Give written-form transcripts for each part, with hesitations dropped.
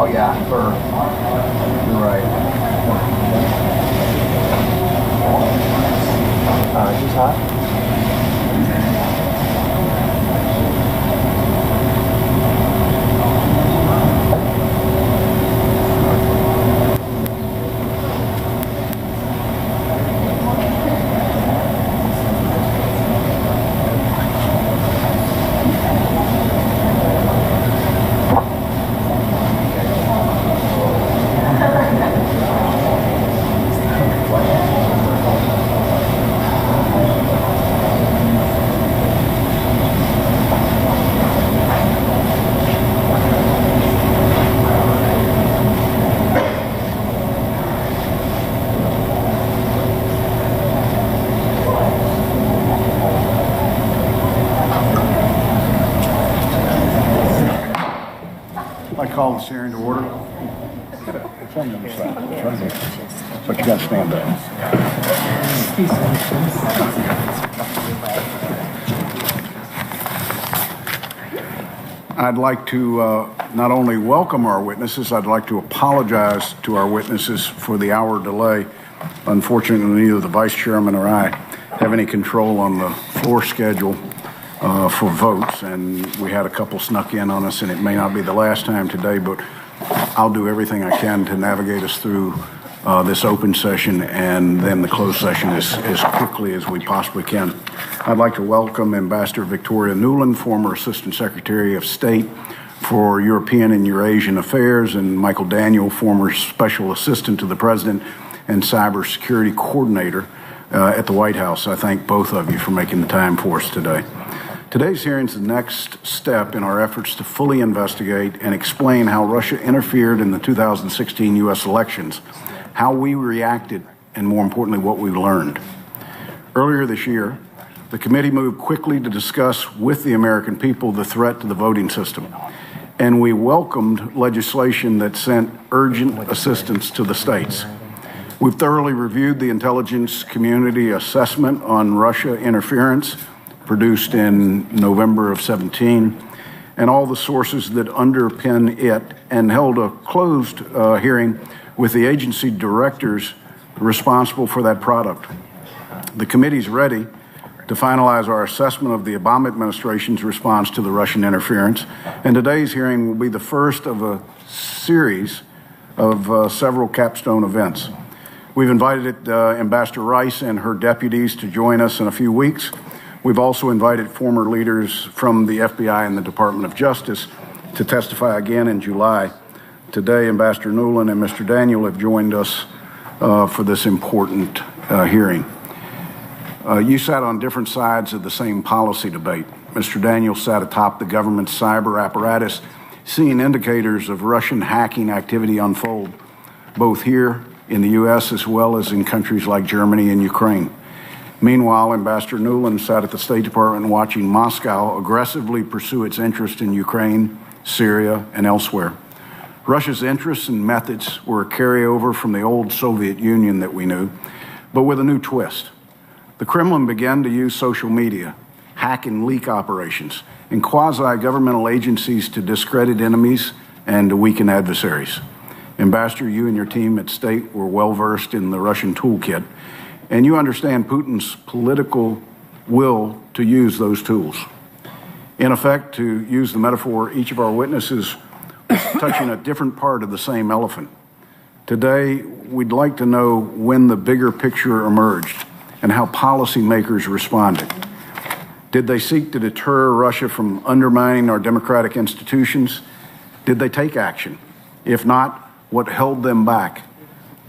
Oh yeah, you're right. He's hot. I call this hearing to order. It's on the other side. It's right here. But you got to stand up. I'd like to not only welcome our witnesses, I'd like to apologize to our witnesses for the hour delay. Unfortunately, neither the Vice Chairman or I have any control on the floor schedule for votes, and we had a couple snuck in on us, and it may not be the last time today, but I'll do everything I can to navigate us through this open session and then the closed session as quickly as we possibly can. I'd like to welcome Ambassador Victoria Nuland, former Assistant Secretary of State for European and Eurasian Affairs, and Michael Daniel, former Special Assistant to the President and Cybersecurity Coordinator at the White House. I thank both of you for making the time for us today. Today's hearing is the next step in our efforts to fully investigate and explain how Russia interfered in the 2016 U.S. elections, how we reacted, and more importantly, what we learned. Earlier this year, the committee moved quickly to discuss with the American people the threat to the voting system, and we welcomed legislation that sent urgent assistance to the states. We've thoroughly reviewed the intelligence community assessment on Russia interference produced in November of 17, and all the sources that underpin it, and held a closed hearing with the agency directors responsible for that product. The committee's ready to finalize our assessment of the Obama administration's response to the Russian interference, and today's hearing will be the first of a series of several capstone events. We've invited Ambassador Rice and her deputies to join us in a few weeks. We've also invited former leaders from the FBI and the Department of Justice to testify again in July. Today, Ambassador Nuland and Mr. Daniel have joined us for this important hearing. You sat on different sides of the same policy debate. Mr. Daniel sat atop the government's cyber apparatus, seeing indicators of Russian hacking activity unfold, both here in the U.S. as well as in countries like Germany and Ukraine. Meanwhile, Ambassador Nuland sat at the State Department watching Moscow aggressively pursue its interest in Ukraine, Syria, and elsewhere. Russia's interests and methods were a carryover from the old Soviet Union that we knew, but with a new twist. The Kremlin began to use social media, hack and leak operations, and quasi-governmental agencies to discredit enemies and to weaken adversaries. Ambassador, you and your team at State were well-versed in the Russian toolkit, and you understand Putin's political will to use those tools. In effect, to use the metaphor, each of our witnesses was touching a different part of the same elephant. Today, we'd like to know when the bigger picture emerged and how policymakers responded. Did they seek to deter Russia from undermining our democratic institutions? Did they take action? If not, what held them back?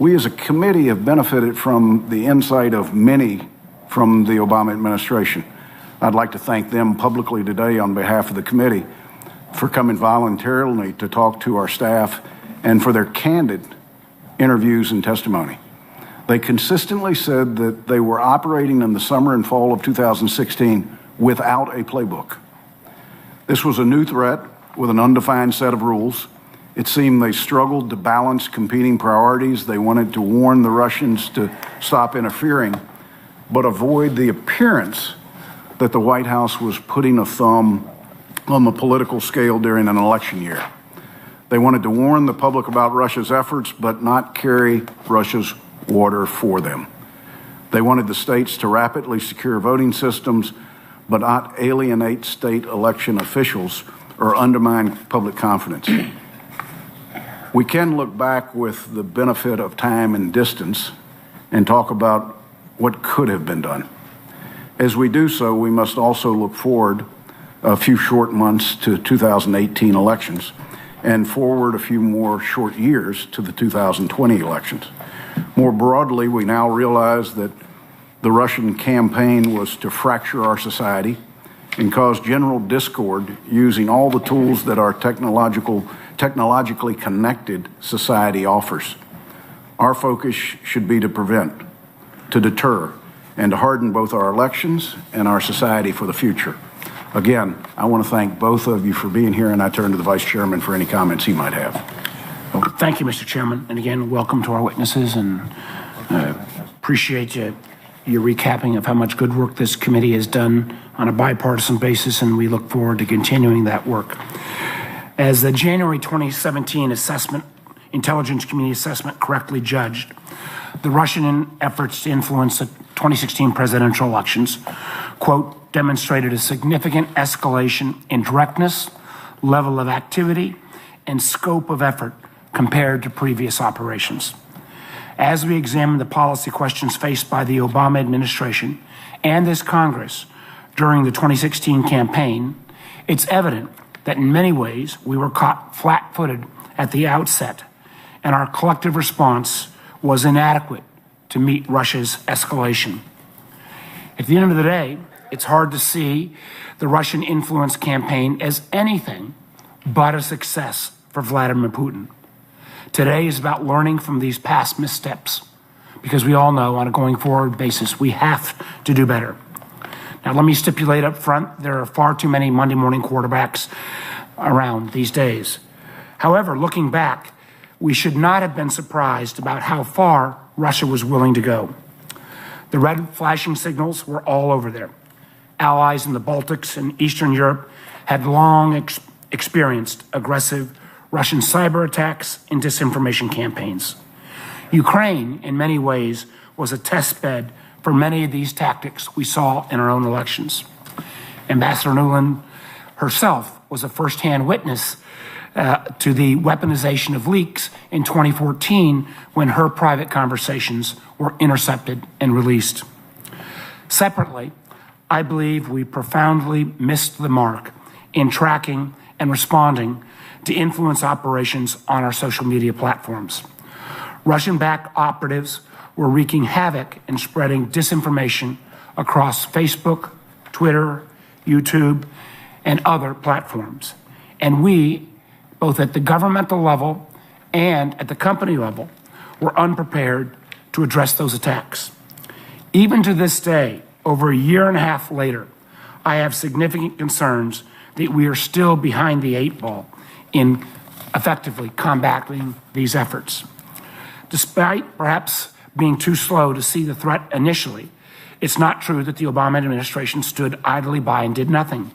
We as a committee have benefited from the insight of many from the Obama administration. I'd like to thank them publicly today on behalf of the committee for coming voluntarily to talk to our staff and for their candid interviews and testimony. They consistently said that they were operating in the summer and fall of 2016 without a playbook. This was a new threat with an undefined set of rules. It seemed they struggled to balance competing priorities. They wanted to warn the Russians to stop interfering, but avoid the appearance that the White House was putting a thumb on the political scale during an election year. They wanted to warn the public about Russia's efforts, but not carry Russia's water for them. They wanted the states to rapidly secure voting systems, but not alienate state election officials or undermine public confidence. We can look back with the benefit of time and distance and talk about what could have been done. As we do so, we must also look forward a few short months to 2018 elections and forward a few more short years to the 2020 elections. More broadly, we now realize that the Russian campaign was to fracture our society and cause general discord using all the tools that our technologically connected society offers. Our focus should be to prevent, to deter, and to harden both our elections and our society for the future. Again, I want to thank both of you for being here, and I turn to the Vice Chairman for any comments he might have. Thank you, Mr. Chairman. And again, welcome to our witnesses, and appreciate your recapping of how much good work this committee has done on a bipartisan basis, and we look forward to continuing that work. As the January 2017 intelligence community assessment correctly judged, the Russian efforts to influence the 2016 presidential elections, quote, demonstrated a significant escalation in directness, level of activity, and scope of effort compared to previous operations. As we examine the policy questions faced by the Obama administration and this Congress during the 2016 campaign, it's evident that in many ways we were caught flat-footed at the outset, and our collective response was inadequate to meet Russia's escalation. At the end of the day, it's hard to see the Russian influence campaign as anything but a success for Vladimir Putin. Today is about learning from these past missteps, because we all know on a going forward basis we have to do better. Now, let me stipulate up front, there are far too many Monday morning quarterbacks around these days. However, looking back, we should not have been surprised about how far Russia was willing to go. The red flashing signals were all over there. Allies in the Baltics and Eastern Europe had long experienced aggressive Russian cyber attacks and disinformation campaigns. Ukraine, in many ways, was a test bed for many of these tactics we saw in our own elections. Ambassador Nuland herself was a firsthand witness to the weaponization of leaks in 2014 when her private conversations were intercepted and released. Separately, I believe we profoundly missed the mark in tracking and responding to influence operations on our social media platforms. Russian-backed operatives were wreaking havoc and spreading disinformation across Facebook, Twitter, YouTube, and other platforms. And we, both at the governmental level and at the company level, were unprepared to address those attacks. Even to this day, over a year and a half later, I have significant concerns that we are still behind the eight ball in effectively combating these efforts. Despite perhaps being too slow to see the threat initially, it's not true that the Obama administration stood idly by and did nothing.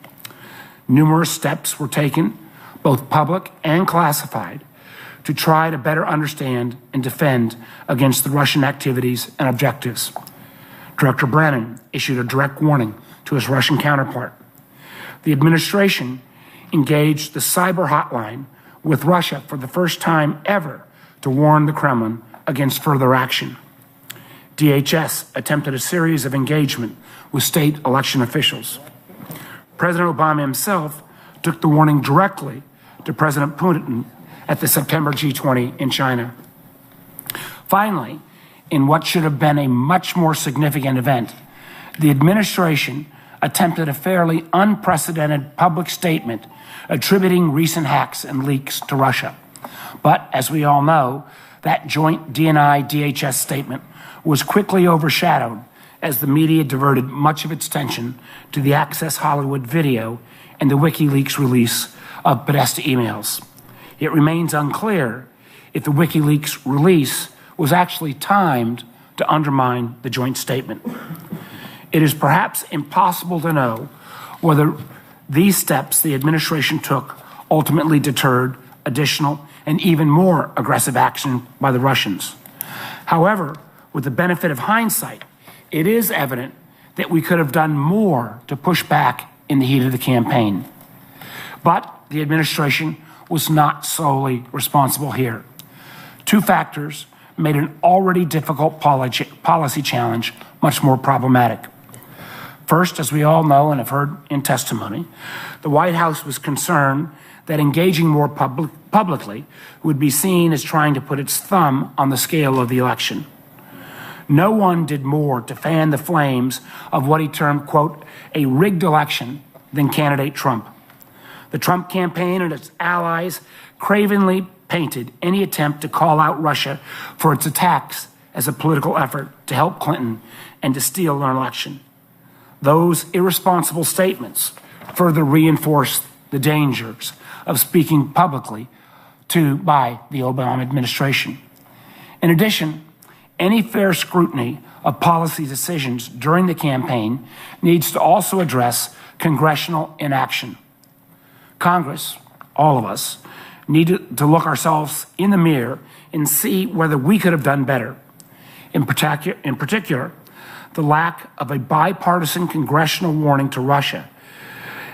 Numerous steps were taken, both public and classified, to try to better understand and defend against the Russian activities and objectives. Director Brennan issued a direct warning to his Russian counterpart. The administration engaged the cyber hotline with Russia for the first time ever to warn the Kremlin against further action. DHS attempted a series of engagement with state election officials. President Obama himself took the warning directly to President Putin at the September G20 in China. Finally, in what should have been a much more significant event, the administration attempted a fairly unprecedented public statement attributing recent hacks and leaks to Russia. But as we all know, that joint DNI-DHS statement was quickly overshadowed as the media diverted much of its attention to the Access Hollywood video and the WikiLeaks release of Podesta emails. It remains unclear if the WikiLeaks release was actually timed to undermine the joint statement. It is perhaps impossible to know whether these steps the administration took ultimately deterred additional and even more aggressive action by the Russians. However, with the benefit of hindsight, it is evident that we could have done more to push back in the heat of the campaign. But the administration was not solely responsible here. Two factors made an already difficult policy challenge much more problematic. First, as we all know and have heard in testimony, the White House was concerned that engaging more publicly would be seen as trying to put its thumb on the scale of the election. No one did more to fan the flames of what he termed, quote, a rigged election than candidate Trump. The Trump campaign and its allies cravenly painted any attempt to call out Russia for its attacks as a political effort to help Clinton and to steal an election. Those irresponsible statements further reinforced the dangers of speaking publicly by the Obama administration. In addition, any fair scrutiny of policy decisions during the campaign needs to also address congressional inaction. Congress, all of us, need to look ourselves in the mirror and see whether we could have done better. In particular, the lack of a bipartisan congressional warning to Russia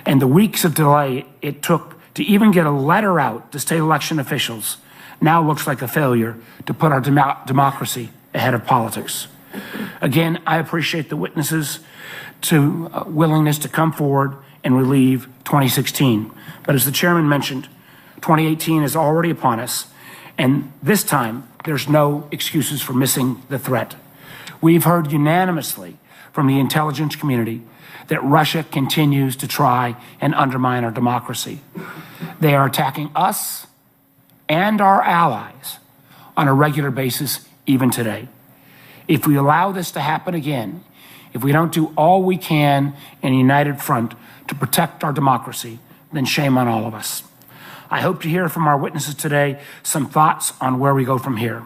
and the weeks of delay it took to even get a letter out to state election officials now looks like a failure to put our democracy ahead of politics. Again, I appreciate the witnesses' willingness to come forward and relieve 2016. But as the chairman mentioned, 2018 is already upon us, and this time there's no excuses for missing the threat. We've heard unanimously from the intelligence community that Russia continues to try and undermine our democracy. They are attacking us and our allies on a regular basis, even today. If we allow this to happen again, if we don't do all we can in a united front to protect our democracy, then shame on all of us. I hope to hear from our witnesses today some thoughts on where we go from here.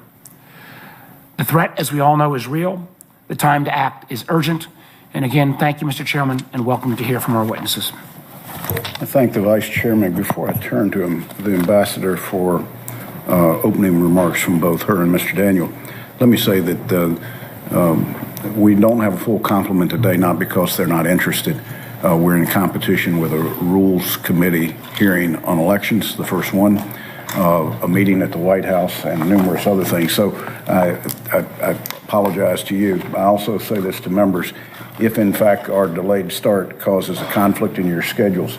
The threat, as we all know, is real. The time to act is urgent. And again, thank you, Mr. Chairman, and welcome to hear from our witnesses. I thank the Vice Chairman. Before I turn to him, the Ambassador for opening remarks from both her and Mr. Daniel. Let me say that we don't have a full complement today, not because they're not interested. We're in competition with a Rules Committee hearing on elections, the first one, a meeting at the White House, and numerous other things. So I apologize to you. I also say this to members. If, in fact, our delayed start causes a conflict in your schedules,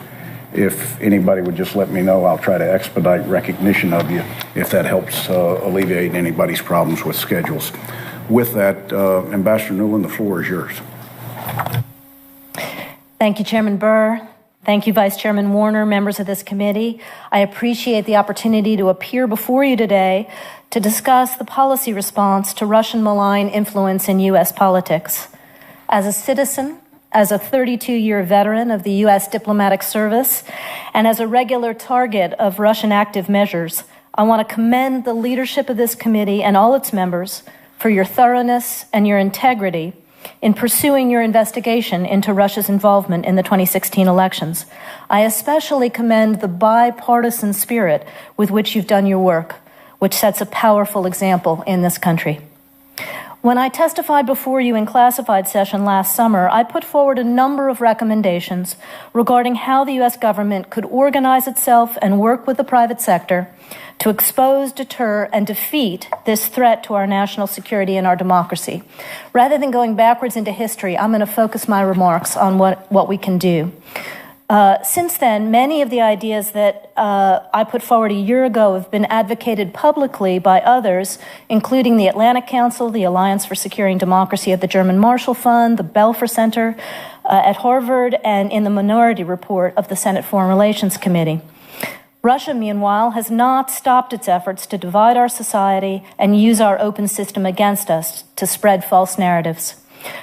if anybody would just let me know, I'll try to expedite recognition of you if that helps alleviate anybody's problems with schedules. With that, Ambassador Nuland, the floor is yours. Thank you, Chairman Burr. Thank you, Vice Chairman Warner, members of this committee. I appreciate the opportunity to appear before you today to discuss the policy response to Russian malign influence in U.S. politics. As a citizen, as a 32-year veteran of the U.S. diplomatic service, and as a regular target of Russian active measures, I want to commend the leadership of this committee and all its members for your thoroughness and your integrity in pursuing your investigation into Russia's involvement in the 2016 elections. I especially commend the bipartisan spirit with which you've done your work, which sets a powerful example in this country. When I testified before you in classified session last summer, I put forward a number of recommendations regarding how the U.S. government could organize itself and work with the private sector to expose, deter, and defeat this threat to our national security and our democracy. Rather than going backwards into history, I'm going to focus my remarks on what we can do. Since then, many of the ideas that I put forward a year ago have been advocated publicly by others, including the Atlantic Council, the Alliance for Securing Democracy at the German Marshall Fund, the Belfer Center at Harvard, and in the Minority Report of the Senate Foreign Relations Committee. Russia, meanwhile, has not stopped its efforts to divide our society and use our open system against us to spread false narratives.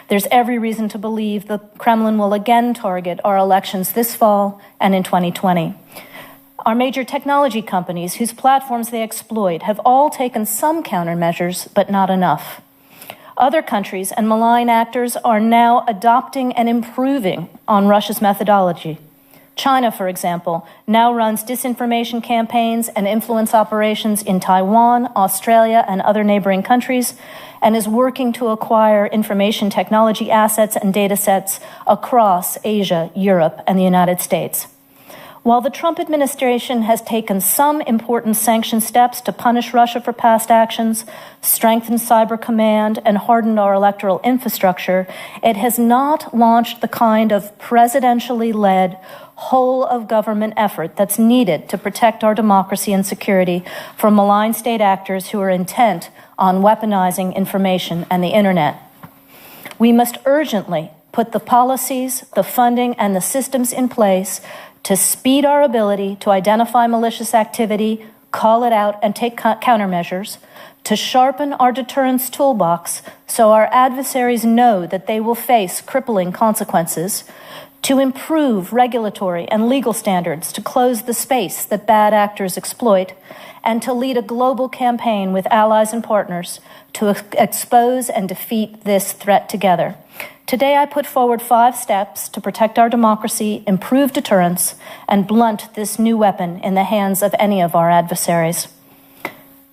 There's every reason to believe the Kremlin will again target our elections this fall and in 2020. Our major technology companies, whose platforms they exploit, have all taken some countermeasures, but not enough. Other countries and malign actors are now adopting and improving on Russia's methodology. China, for example, now runs disinformation campaigns and influence operations in Taiwan, Australia, and other neighboring countries, and is working to acquire information technology assets and data sets across Asia, Europe, and the United States. While the Trump administration has taken some important sanction steps to punish Russia for past actions, strengthened cyber command, and hardened our electoral infrastructure, it has not launched the kind of presidentially led, whole-of-government effort that's needed to protect our democracy and security from malign state actors who are intent on weaponizing information and the internet. We must urgently put the policies, the funding, and the systems in place to speed our ability to identify malicious activity, call it out, and take countermeasures, to sharpen our deterrence toolbox so our adversaries know that they will face crippling consequences, to improve regulatory and legal standards to close the space that bad actors exploit, and to lead a global campaign with allies and partners to expose and defeat this threat together. Today, I put forward 5 steps to protect our democracy, improve deterrence, and blunt this new weapon in the hands of any of our adversaries.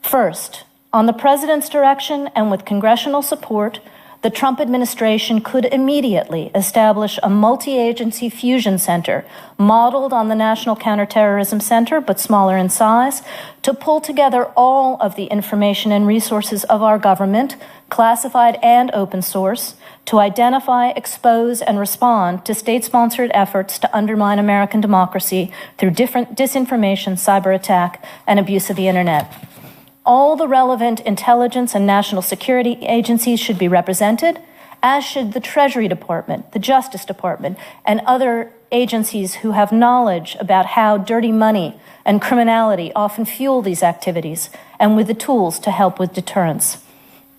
First, on the President's direction and with congressional support, the Trump administration could immediately establish a multi-agency fusion center modeled on the National Counterterrorism Center, but smaller in size, to pull together all of the information and resources of our government, classified and open source, to identify, expose, and respond to state-sponsored efforts to undermine American democracy through different disinformation, cyber attack, and abuse of the internet. All the relevant intelligence and national security agencies should be represented, as should the Treasury Department, the Justice Department, and other agencies who have knowledge about how dirty money and criminality often fuel these activities, and with the tools to help with deterrence.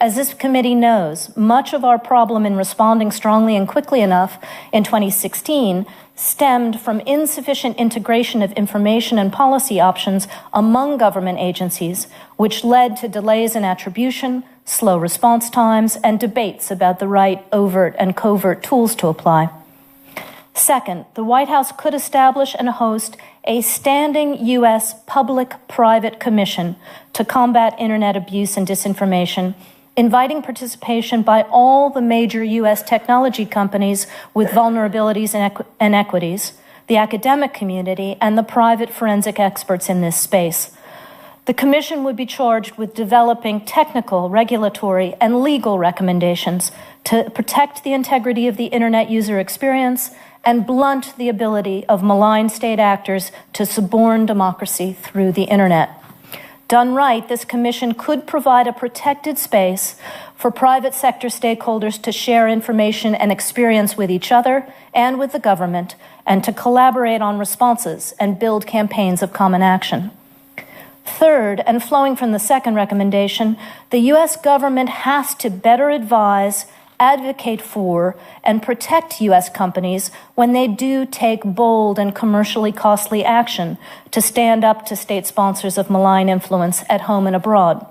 As this committee knows, much of our problem in responding strongly and quickly enough in 2016 stemmed from insufficient integration of information and policy options among government agencies, which led to delays in attribution, slow response times, and debates about the right overt and covert tools to apply. Second, the White House could establish and host a standing U.S. public-private commission to combat internet abuse and disinformation, inviting participation by all the major U.S. technology companies with vulnerabilities and equities, the academic community, and the private forensic experts in this space. The Commission would be charged with developing technical, regulatory, and legal recommendations to protect the integrity of the internet user experience and blunt the ability of malign state actors to suborn democracy through the internet. Done right, this commission could provide a protected space for private sector stakeholders to share information and experience with each other and with the government, and to collaborate on responses and build campaigns of common action. Third, and flowing from the second recommendation, the U.S. government has to better advise, advocate for, and protect U.S. companies when they do take bold and commercially costly action to stand up to state sponsors of malign influence at home and abroad.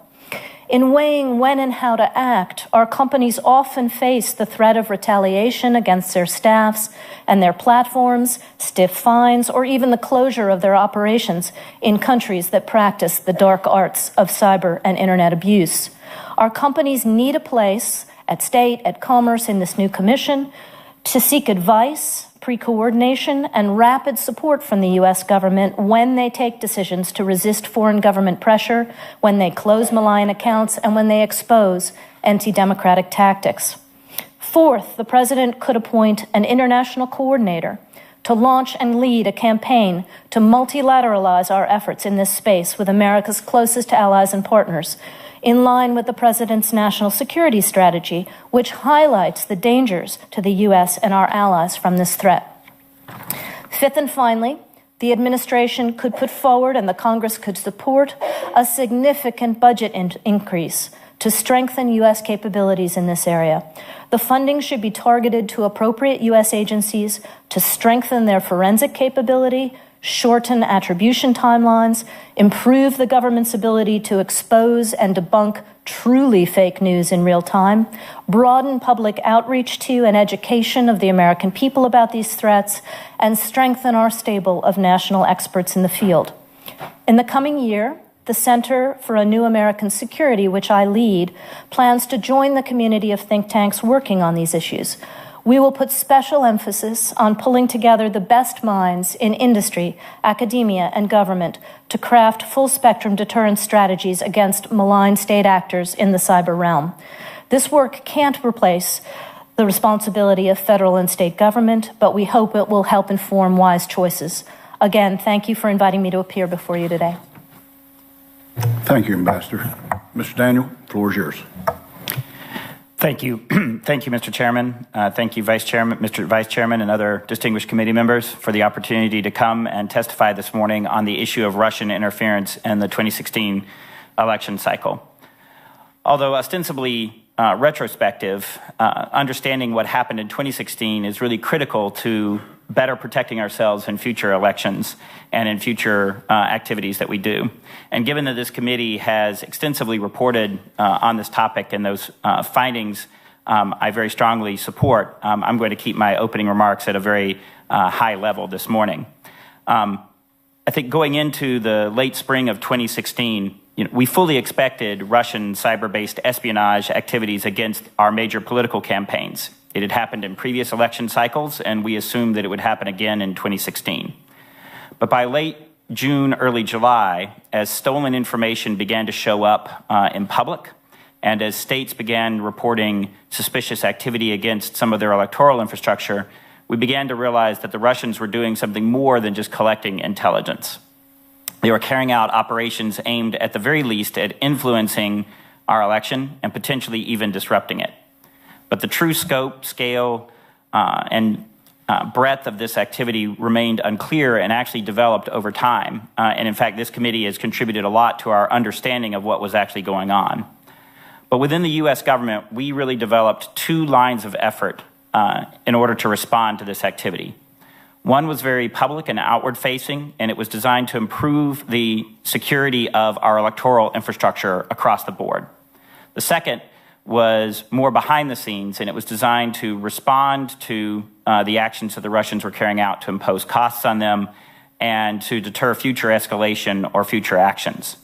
In weighing when and how to act, our companies often face the threat of retaliation against their staffs and their platforms, stiff fines, or even the closure of their operations in countries that practice the dark arts of cyber and internet abuse. Our companies need a place at State, at Commerce, in this new commission, to seek advice, pre-coordination, and rapid support from the U.S. government when they take decisions to resist foreign government pressure, when they close malign accounts, and when they expose anti-democratic tactics. Fourth, the President could appoint an international coordinator to launch and lead a campaign to multilateralize our efforts in this space with America's closest allies and partners, in line with the President's national security strategy, which highlights the dangers to the U.S. and our allies from this threat. Fifth and finally, the administration could put forward, and the Congress could support, a significant budget increase to strengthen U.S. capabilities in this area. The funding should be targeted to appropriate U.S. agencies to strengthen their forensic capability, shorten attribution timelines, improve the government's ability to expose and debunk truly fake news in real time, broaden public outreach to and education of the American people about these threats, and strengthen our stable of national experts in the field. In the coming year, the Center for a New American Security, which I lead, plans to join the community of think tanks working on these issues. We will put special emphasis on pulling together the best minds in industry, academia, and government to craft full-spectrum deterrence strategies against malign state actors in the cyber realm. This work can't replace the responsibility of federal and state government, but we hope it will help inform wise choices. Again, thank you for inviting me to appear before you today. Thank you, Ambassador. Mr. Daniel, the floor is yours. Thank you. Thank you, Mr. Chairman. Thank you, Mr. Vice Chairman, and other distinguished committee members for the opportunity to come and testify this morning on the issue of Russian interference in the 2016 election cycle. Although ostensibly retrospective, understanding what happened in 2016 is really critical to better protecting ourselves in future elections and in future activities that we do. And given that this committee has extensively reported on this topic and those findings I very strongly support, I'm going to keep my opening remarks at a very high level this morning. I think going into the late spring of 2016, we fully expected Russian cyber-based espionage activities against our major political campaigns. It had happened in previous election cycles, and we assumed that it would happen again in 2016. But by late June, early July, as stolen information began to show up in public, and as states began reporting suspicious activity against some of their electoral infrastructure, we began to realize that the Russians were doing something more than just collecting intelligence. They were carrying out operations aimed at the very least at influencing our election and potentially even disrupting it. But the true scope, scale, and breadth of this activity remained unclear and actually developed over time. And in fact, this committee has contributed a lot to our understanding of what was actually going on. But within the U.S. government, we really developed two lines of effort in order to respond to this activity. One was very public and outward-facing, and it was designed to improve the security of our electoral infrastructure across the board. The second was more behind the scenes, and it was designed to respond to the actions that the Russians were carrying out to impose costs on them and to deter future escalation or future actions.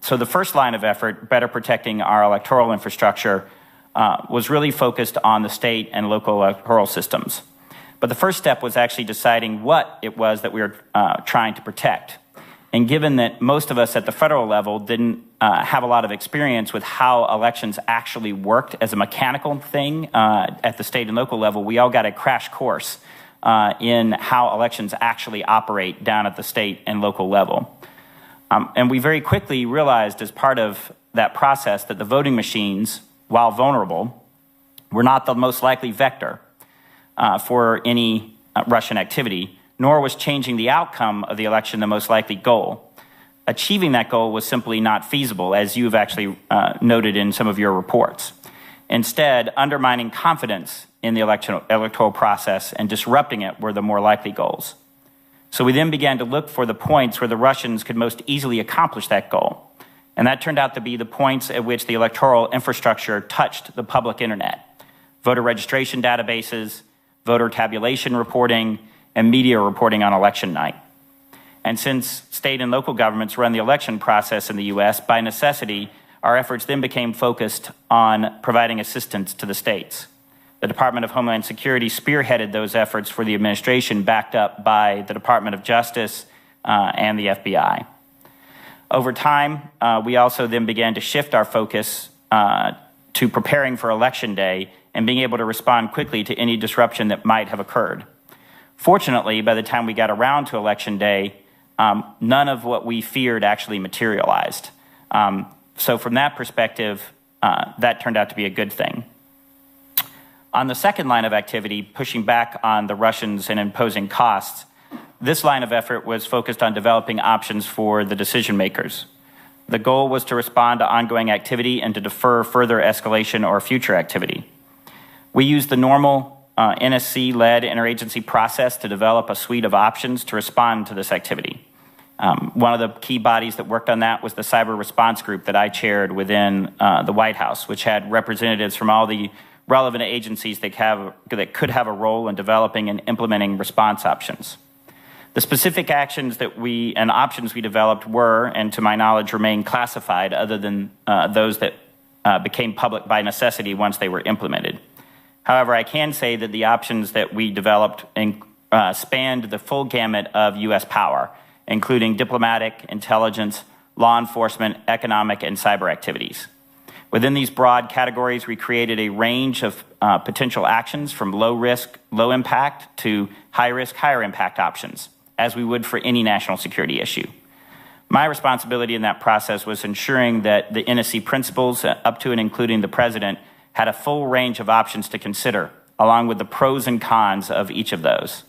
So the first line of effort, better protecting our electoral infrastructure, was really focused on the state and local electoral systems. But the first step was actually deciding what it was that we were trying to protect. And given that most of us at the federal level didn't have a lot of experience with how elections actually worked as a mechanical thing at the state and local level, we all got a crash course in how elections actually operate down at the state and local level. And we very quickly realized as part of that process that the voting machines, while vulnerable, were not the most likely vector for any Russian activity, nor was changing the outcome of the election the most likely goal. Achieving that goal was simply not feasible, as you've actually noted in some of your reports. Instead, undermining confidence in the electoral process and disrupting it were the more likely goals. So we then began to look for the points where the Russians could most easily accomplish that goal. And that turned out to be the points at which the electoral infrastructure touched the public internet: voter registration databases, voter tabulation reporting, and media reporting on election night. And since state and local governments run the election process in the U.S., by necessity, our efforts then became focused on providing assistance to the states. The Department of Homeland Security spearheaded those efforts for the administration, backed up by the Department of Justice and the FBI. Over time, we also then began to shift our focus to preparing for Election Day and being able to respond quickly to any disruption that might have occurred. Fortunately, by the time we got around to Election Day, none of what we feared actually materialized. So from that perspective, that turned out to be a good thing. On the second line of activity, pushing back on the Russians and imposing costs, this line of effort was focused on developing options for the decision makers. The goal was to respond to ongoing activity and to defer further escalation or future activity. We used the normal NSC-led interagency process to develop a suite of options to respond to this activity. One of the key bodies that worked on that was the cyber response group that I chaired within the White House, which had representatives from all the relevant agencies that could have a role in developing and implementing response options. The specific actions and options we developed were, and to my knowledge, remain classified other than those that became public by necessity once they were implemented. However, I can say that the options that we developed spanned the full gamut of U.S. power, including diplomatic, intelligence, law enforcement, economic, and cyber activities. Within these broad categories, we created a range of potential actions from low risk, low impact to high risk, higher impact options, as we would for any national security issue. My responsibility in that process was ensuring that the NSC principals, up to and including the president, had a full range of options to consider, along with the pros and cons of each of those.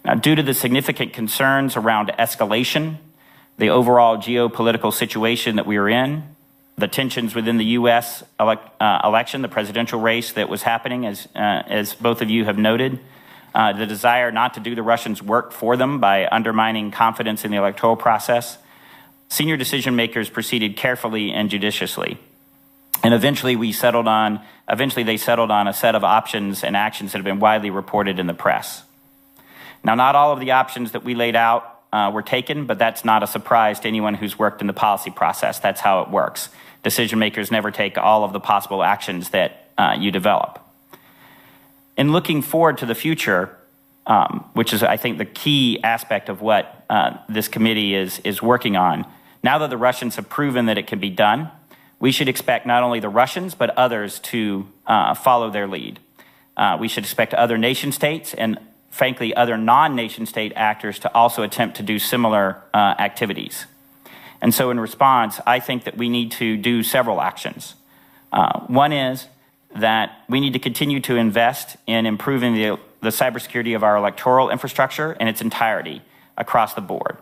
Now, due to the significant concerns around escalation, the overall geopolitical situation that we are in, the tensions within the U.S. election, the presidential race that was happening, as both of you have noted, the desire not to do the Russians' work for them by undermining confidence in the electoral process, senior decision makers proceeded carefully and judiciously. And eventually they settled on a set of options and actions that have been widely reported in the press. Now, not all of the options that we laid out were taken, but that's not a surprise to anyone who's worked in the policy process. That's how it works. Decision makers never take all of the possible actions that you develop. In looking forward to the future, which is, I think, the key aspect of what this committee is working on, now that the Russians have proven that it can be done, we should expect not only the Russians, but others to follow their lead. We should expect other nation states and, frankly, other non-nation state actors to also attempt to do similar activities. And so in response, I think that we need to do several actions. One is that we need to continue to invest in improving the cybersecurity of our electoral infrastructure in its entirety across the board.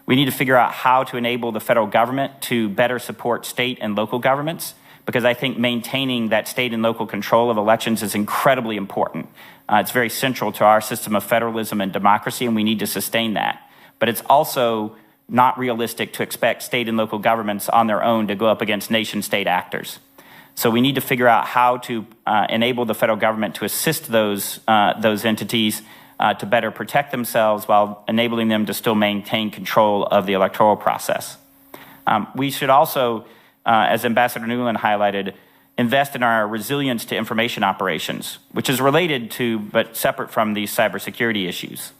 We need to figure out how to enable the federal government to better support state and local governments, because I think maintaining that state and local control of elections is incredibly important. It's very central to our system of federalism and democracy, and we need to sustain that. But it's also not realistic to expect state and local governments on their own to go up against nation-state actors. So we need to figure out how to enable the federal government to assist those entities to better protect themselves while enabling them to still maintain control of the electoral process. We should also, as Ambassador Nuland highlighted, invest in our resilience to information operations, which is related to but separate from these cybersecurity issues.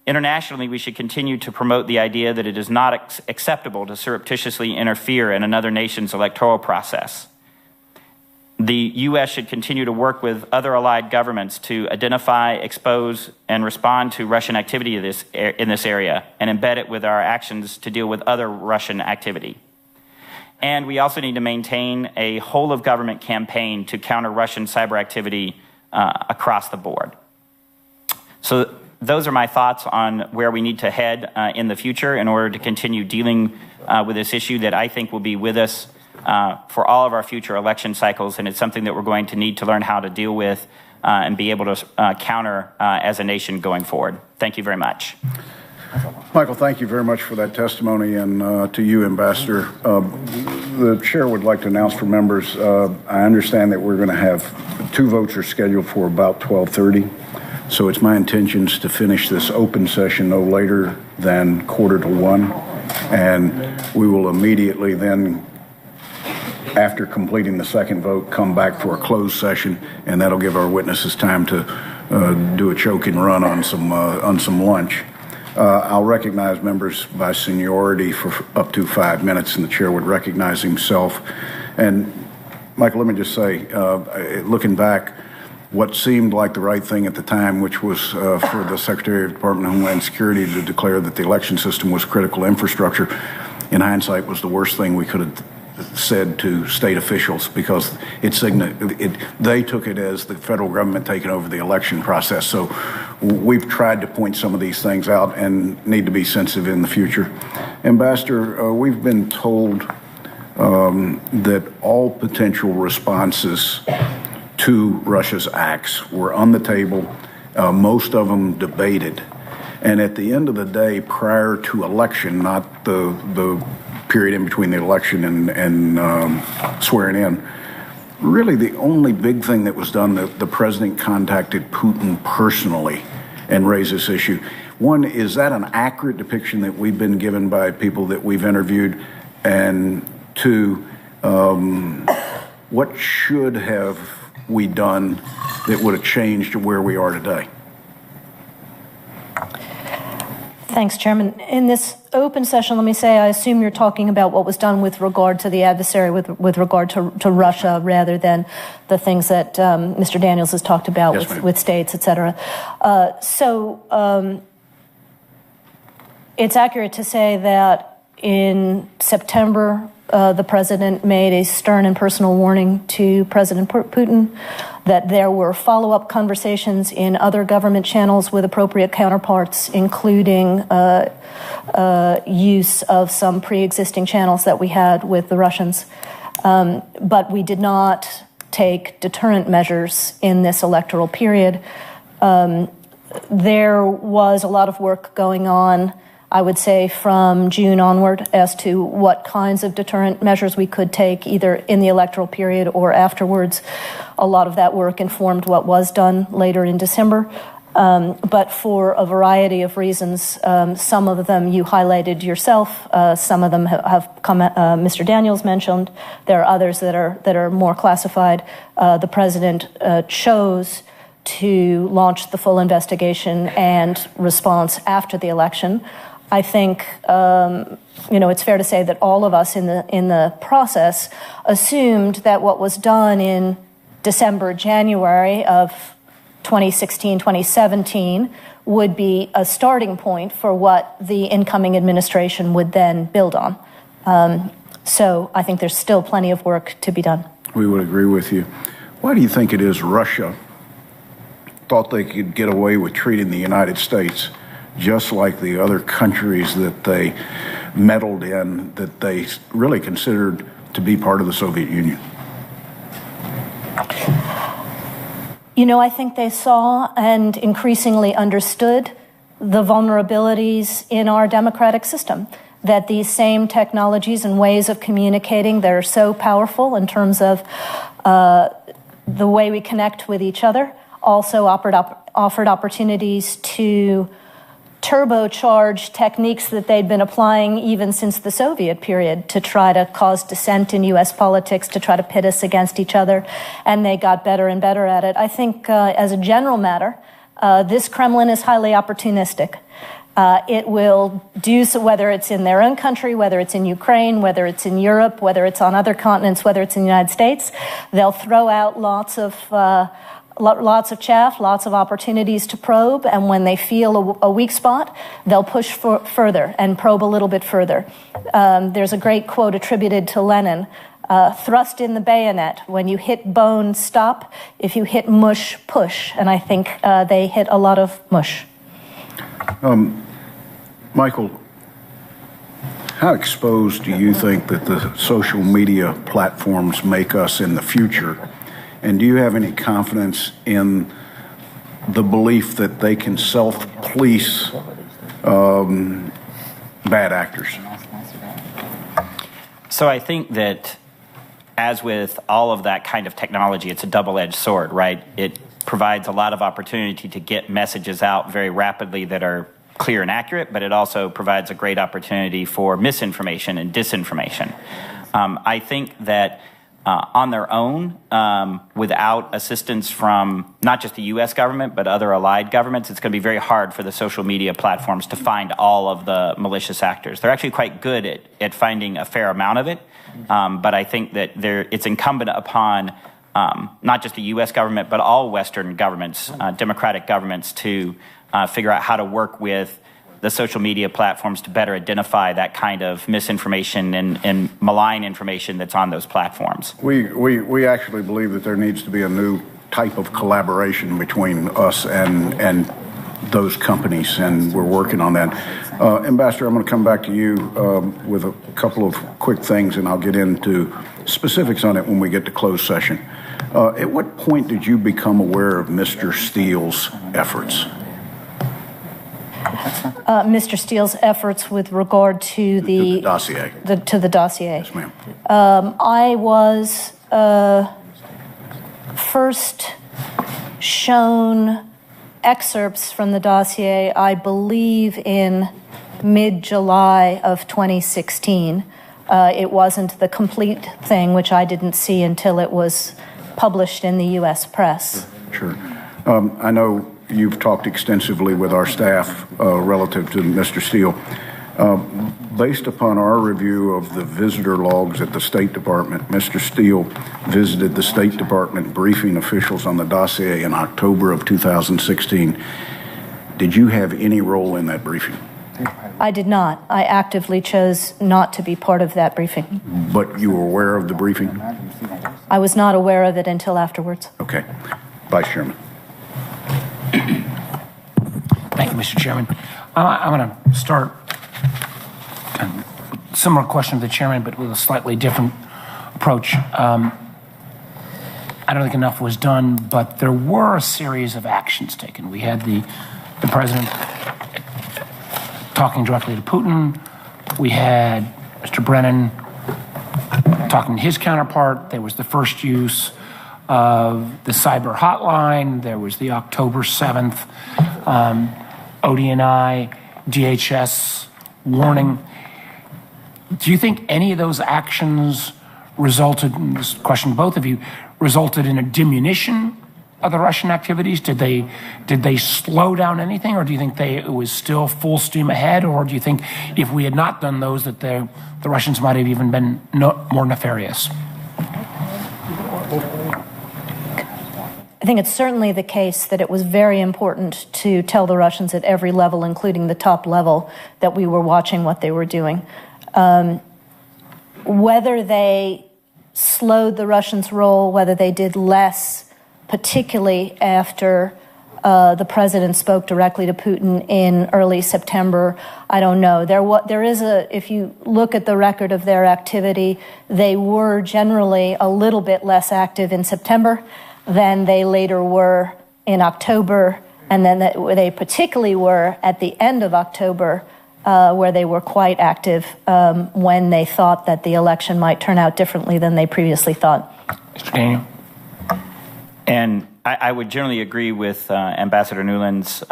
Internationally, we should continue to promote the idea that it is not acceptable to surreptitiously interfere in another nation's electoral process. The U.S. should continue to work with other allied governments to identify, expose, and respond to Russian activity in this area and embed it with our actions to deal with other Russian activity. And we also need to maintain a whole-of-government campaign to counter Russian cyber activity across the board. So those are my thoughts on where we need to head in the future in order to continue dealing with this issue that I think will be with us for all of our future election cycles, and it's something that we're going to need to learn how to deal with and be able to counter as a nation going forward. Thank you very much. Michael, thank you very much for that testimony, and to you, Ambassador. The chair would like to announce for members, I understand that we're going to have 2 votes are scheduled for about 12:30. So it's my intentions to finish this open session no later than 1:45, and we will immediately then, after completing the second vote, come back for a closed session, and that'll give our witnesses time to do a choking run on some lunch. I'll recognize members by seniority for up to 5 minutes, and the chair would recognize himself. And Michael, let me just say, looking back, what seemed like the right thing at the time, which was for the Secretary of the Department of Homeland Security to declare that the election system was critical infrastructure, in hindsight was the worst thing we could have said to state officials, because they took it as the federal government taking over the election process. So we've tried to point some of these things out and need to be sensitive in the future. Ambassador, we've been told that all potential responses to Russia's acts were on the table, most of them debated. And at the end of the day, prior to election, not the period in between the election and swearing in, really the only big thing that was done, the president contacted Putin personally and raised this issue. One, is that an accurate depiction that we've been given by people that we've interviewed? And two, what should have we done that would have changed to where we are today? Thanks, Chairman. In this open session, let me say, I assume you're talking about what was done with regard to the adversary, with regard to Russia, rather than the things that Mr. Daniels has talked about. Yes, with states, et cetera. It's accurate to say that in September, the president made a stern and personal warning to President Putin that there were follow-up conversations in other government channels with appropriate counterparts, including use of some pre-existing channels that we had with the Russians. But we did not take deterrent measures in this electoral period. There was a lot of work going on, I would say, from June onward as to what kinds of deterrent measures we could take either in the electoral period or afterwards. A lot of that work informed what was done later in December. But for a variety of reasons, some of them you highlighted yourself, some of them have come, Mr. Daniels mentioned. There are others that are more classified. The president chose to launch the full investigation and response after the election. I think, it's fair to say that all of us in the process assumed that what was done in December, January of 2016, 2017 would be a starting point for what the incoming administration would then build on. So I think there's still plenty of work to be done. We would agree with you. Why do you think it is Russia thought they could get away with treating the United States just like the other countries that they meddled in, that they really considered to be part of the Soviet Union? I think they saw and increasingly understood the vulnerabilities in our democratic system, that these same technologies and ways of communicating that are so powerful in terms of the way we connect with each other also offered opportunities to turbocharge techniques that they'd been applying even since the Soviet period to try to cause dissent in U.S. politics, to try to pit us against each other, and they got better and better at it. I think, as a general matter, this Kremlin is highly opportunistic. It will do so whether it's in their own country, whether it's in Ukraine, whether it's in Europe, whether it's on other continents, whether it's in the United States. They'll throw out lots of chaff, lots of opportunities to probe, and when they feel a weak spot, they'll push further and probe a little bit further. There's a great quote attributed to Lenin, thrust in the bayonet. When you hit bone, stop. If you hit mush, push. And I think they hit a lot of mush. Michael, how exposed do you think that the social media platforms make us in the future? And do you have any confidence in the belief that they can self-police bad actors? So I think that, as with all of that kind of technology, it's a double-edged sword, right? It provides a lot of opportunity to get messages out very rapidly that are clear and accurate, but it also provides a great opportunity for misinformation and disinformation. I think that on their own, without assistance from not just the U.S. government, but other allied governments, it's going to be very hard for the social media platforms to find all of the malicious actors. They're actually quite good at finding a fair amount of it, but I think that it's incumbent upon not just the U.S. government, but all Western governments, democratic governments, to figure out how to work with the social media platforms to better identify that kind of misinformation and malign information that's on those platforms. We actually believe that there needs to be a new type of collaboration between us and those companies, and we're working on that. Ambassador, I'm going to come back to you with a couple of quick things, and I'll get into specifics on it when we get to closed session. At what point did you become aware of Mr. Steele's efforts? Mr. Steele's efforts with regard to the dossier. To the dossier. Yes, ma'am. I was first shown excerpts from the dossier, I believe, in mid-July of 2016. It wasn't the complete thing, which I didn't see until it was published in the U.S. press. Sure. I know you've talked extensively with our staff relative to Mr. Steele. Based upon our review of the visitor logs at the State Department, Mr. Steele visited the State Department briefing officials on the dossier in October of 2016. Did you have any role in that briefing? I did not. I actively chose not to be part of that briefing. But you were aware of the briefing? I was not aware of it until afterwards. Okay. Vice Chairman. Thank you, Mr. Chairman. I'm going to start a similar question to the chairman, but with a slightly different approach. I don't think enough was done, but there were a series of actions taken. We had the president talking directly to Putin. We had Mr. Brennan talking to his counterpart. There was the first use of the cyber hotline. There was the October 7th ODNI, DHS warning. Do you think any of those actions resulted, in this question to both of you, resulted in a diminution of the Russian activities? Did they slow down anything, or do you think it was still full steam ahead, or do you think if we had not done those that the Russians might have even been more nefarious? I think it's certainly the case that it was very important to tell the Russians at every level, including the top level, that we were watching what they were doing. Whether they slowed the Russians' roll, whether they did less, particularly after the president spoke directly to Putin in early September, I don't know. If you look at the record of their activity, they were generally a little bit less active in September than they later were in October, and then they particularly were at the end of October, where they were quite active when they thought that the election might turn out differently than they previously thought. Mr. Daniel? And I would generally agree with Ambassador Nuland's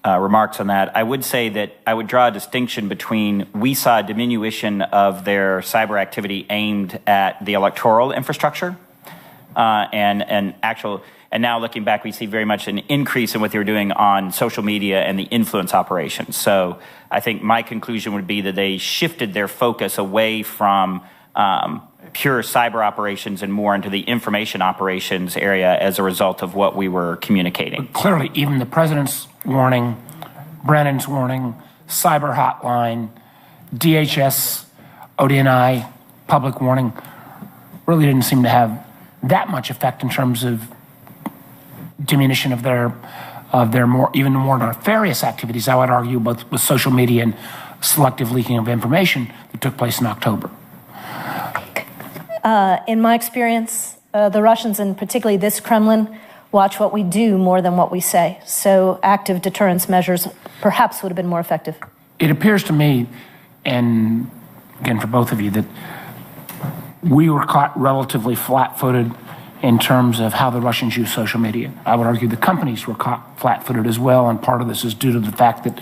remarks on that. I would say that I would draw a distinction between we saw a diminution of their cyber activity aimed at the electoral infrastructure, and now looking back, we see very much an increase in what they were doing on social media and the influence operations. So I think my conclusion would be that they shifted their focus away from pure cyber operations and more into the information operations area as a result of what we were communicating. But clearly, even the president's warning, Brennan's warning, cyber hotline, DHS, ODNI, public warning, really didn't seem to have that much effect in terms of diminution of their even more nefarious activities, I would argue, both with social media and selective leaking of information that took place in October. In my experience, the Russians, and particularly this Kremlin, watch what we do more than what we say. So active deterrence measures perhaps would have been more effective. It appears to me, and again for both of you, that we were caught relatively flat-footed in terms of how the Russians use social media. I would argue the companies were caught flat-footed as well, and part of this is due to the fact that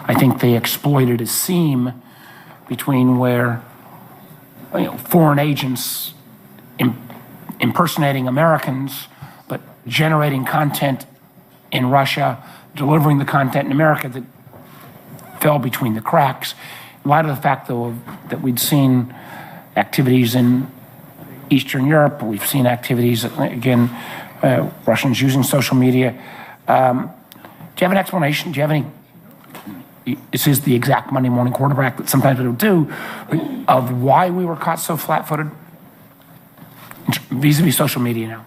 I think they exploited a seam between where foreign agents impersonating Americans, but generating content in Russia, delivering the content in America that fell between the cracks. In light of the fact, though, that we'd seen activities in Eastern Europe, we've seen activities, again, Russians using social media. Do you have an explanation? Do you have any, this is the exact Monday morning quarterback that sometimes we don't do, of why we were caught so flat-footed vis-a-vis social media now?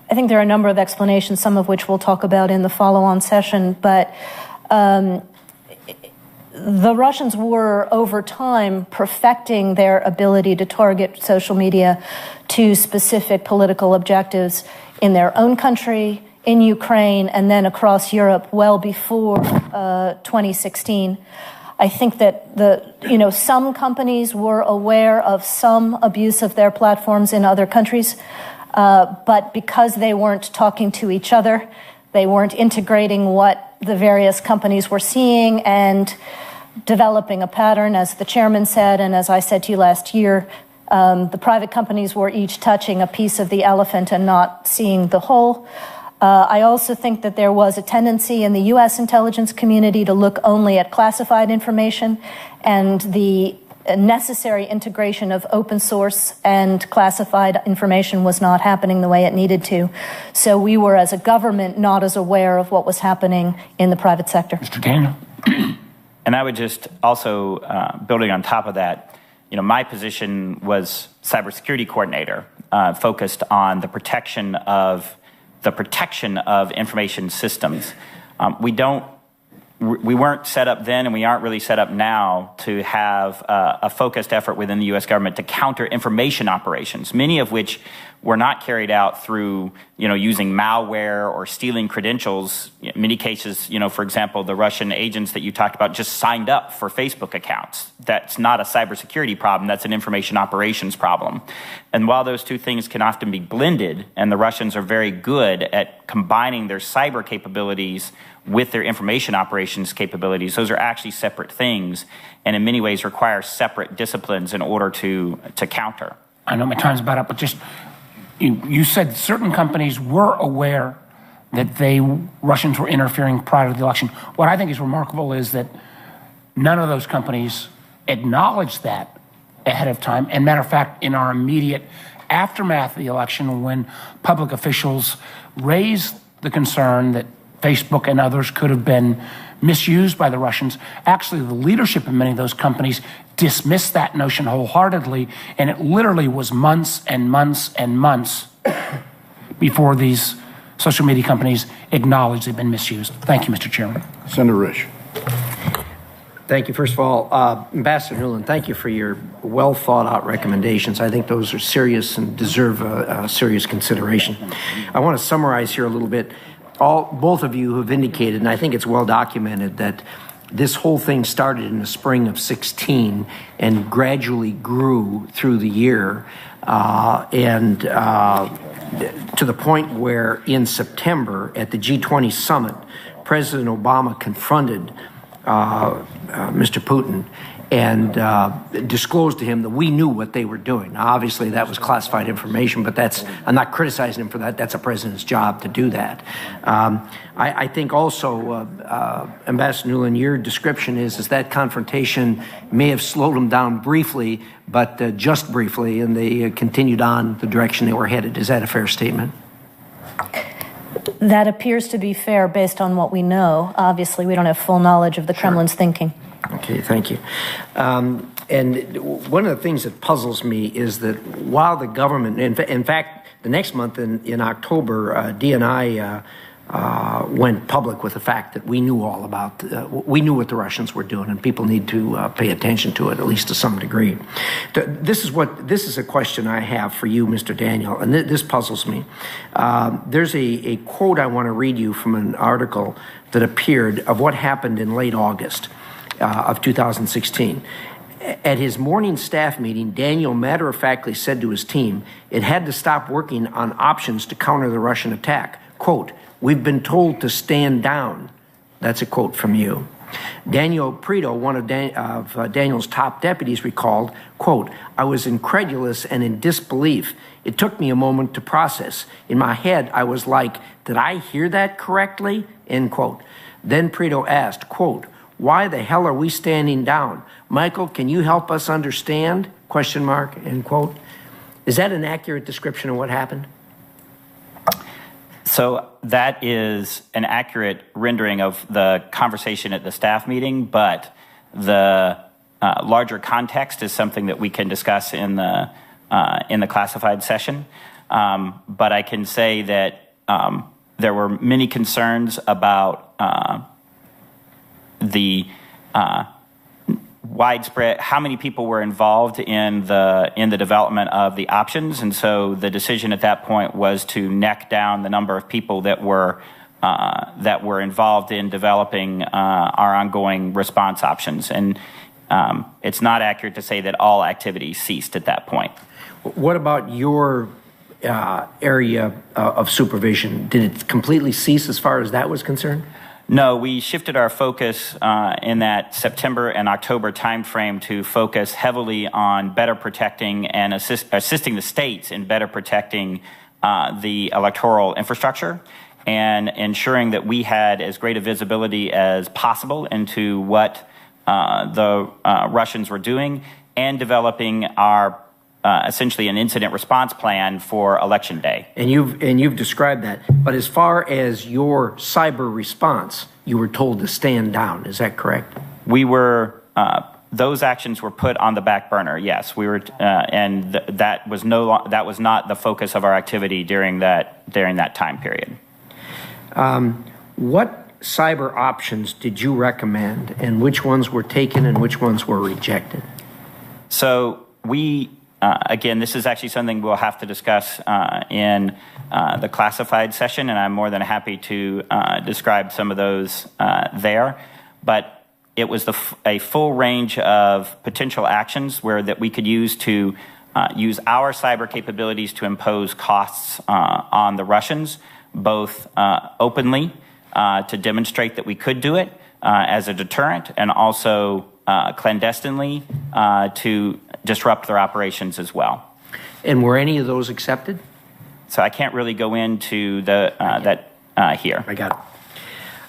I think there are a number of explanations, some of which we'll talk about in the follow-on session, but the Russians were, over time, perfecting their ability to target social media to specific political objectives in their own country, in Ukraine and then across Europe well before 2016. I think that some companies were aware of some abuse of their platforms in other countries, but because they weren't talking to each other, they weren't integrating what the various companies were seeing and developing a pattern, as the chairman said, and as I said to you last year, the private companies were each touching a piece of the elephant and not seeing the whole. I also think that there was a tendency in the U.S. intelligence community to look only at classified information, and the necessary integration of open source and classified information was not happening the way it needed to. So we were, as a government, not as aware of what was happening in the private sector. Mr. Daniel. And I would just also, building on top of that, my position was cybersecurity coordinator, focused on the protection of information systems. We weren't set up then, and we aren't really set up now to have a focused effort within the U.S. government to counter information operations, many of which were not carried out through, using malware or stealing credentials. In many cases, for example, the Russian agents that you talked about just signed up for Facebook accounts. That's not a cybersecurity problem. That's an information operations problem. And while those two things can often be blended, and the Russians are very good at combining their cyber capabilities with their information operations capabilities, those are actually separate things, and in many ways require separate disciplines in order to counter. I know my time's about up, but just, you said certain companies were aware that Russians were interfering prior to the election. What I think is remarkable is that none of those companies acknowledged that ahead of time. And matter of fact, in our immediate aftermath of the election, when public officials raised the concern that Facebook and others could have been misused by the Russians, actually the leadership of many of those companies dismissed that notion wholeheartedly, and it literally was months and months and months before these social media companies acknowledged they've been misused. Thank you, Mr. Chairman. Senator Risch. Thank you. First of all, Ambassador Nuland, thank you for your well thought out recommendations. I think those are serious and deserve a serious consideration. I want to summarize here a little bit. Both of you have indicated, and I think it's well documented, that this whole thing started in the spring of 16 and gradually grew through the year, and to the point where in September at the G20 summit, President Obama confronted Mr. Putin and disclosed to him that we knew what they were doing. Now, obviously, that was classified information, but I'm not criticizing him for that. That's a president's job to do that. I think also, Ambassador Nuland, your description is that confrontation may have slowed them down briefly, but just briefly, and they continued on the direction they were headed. Is that a fair statement? That appears to be fair based on what we know. Obviously, we don't have full knowledge of the Kremlin's thinking. Okay, thank you. And one of the things that puzzles me is that while the government, in fact, the next month in October, DNI went public with the fact that we knew all about, we knew what the Russians were doing, and people need to pay attention to it, at least to some degree. This is a question I have for you, Mr. Daniel, and this puzzles me. There's a quote I want to read you from an article that appeared of what happened in late August of 2016. At his morning staff meeting, Daniel matter-of-factly said to his team it had to stop working on options to counter the Russian attack. Quote, "We've been told to stand down." That's a quote from you. Daniel Preto, one of Daniel's top deputies, recalled, quote, "I was incredulous and in disbelief. It took me a moment to process. In my head, I was like, did I hear that correctly?" End quote. Then Preto asked, quote, "Why the hell are we standing down? Michael, can you help us understand?" Question mark, end quote. Is that an accurate description of what happened? So that is an accurate rendering of the conversation at the staff meeting, but the larger context is something that we can discuss in the classified session. But I can say that there were many concerns about widespread, how many people were involved in the development of the options, and so the decision at that point was to neck down the number of people that were involved in developing our ongoing response options. And it's not accurate to say that all activity ceased at that point. What about your area of supervision? Did it completely cease as far as that was concerned? No, we shifted our focus in that September and October timeframe to focus heavily on better protecting and assisting the states in better protecting the electoral infrastructure and ensuring that we had as great a visibility as possible into what the Russians were doing and developing our essentially an incident response plan for Election Day. And you've described that. But as far as your cyber response, you were told to stand down. Is that correct? We were. Those actions were put on the back burner. Yes, we were, and that was not the focus of our activity during that time period. What cyber options did you recommend, and which ones were taken and which ones were rejected? So we. Again, this is actually something we'll have to discuss in the classified session, and I'm more than happy to describe some of those there. But it was a full range of potential actions that we could use to use our cyber capabilities to impose costs on the Russians, both openly to demonstrate that we could do it as a deterrent, and also clandestinely to disrupt their operations as well. And were any of those accepted? So I can't really go into that here. I got it.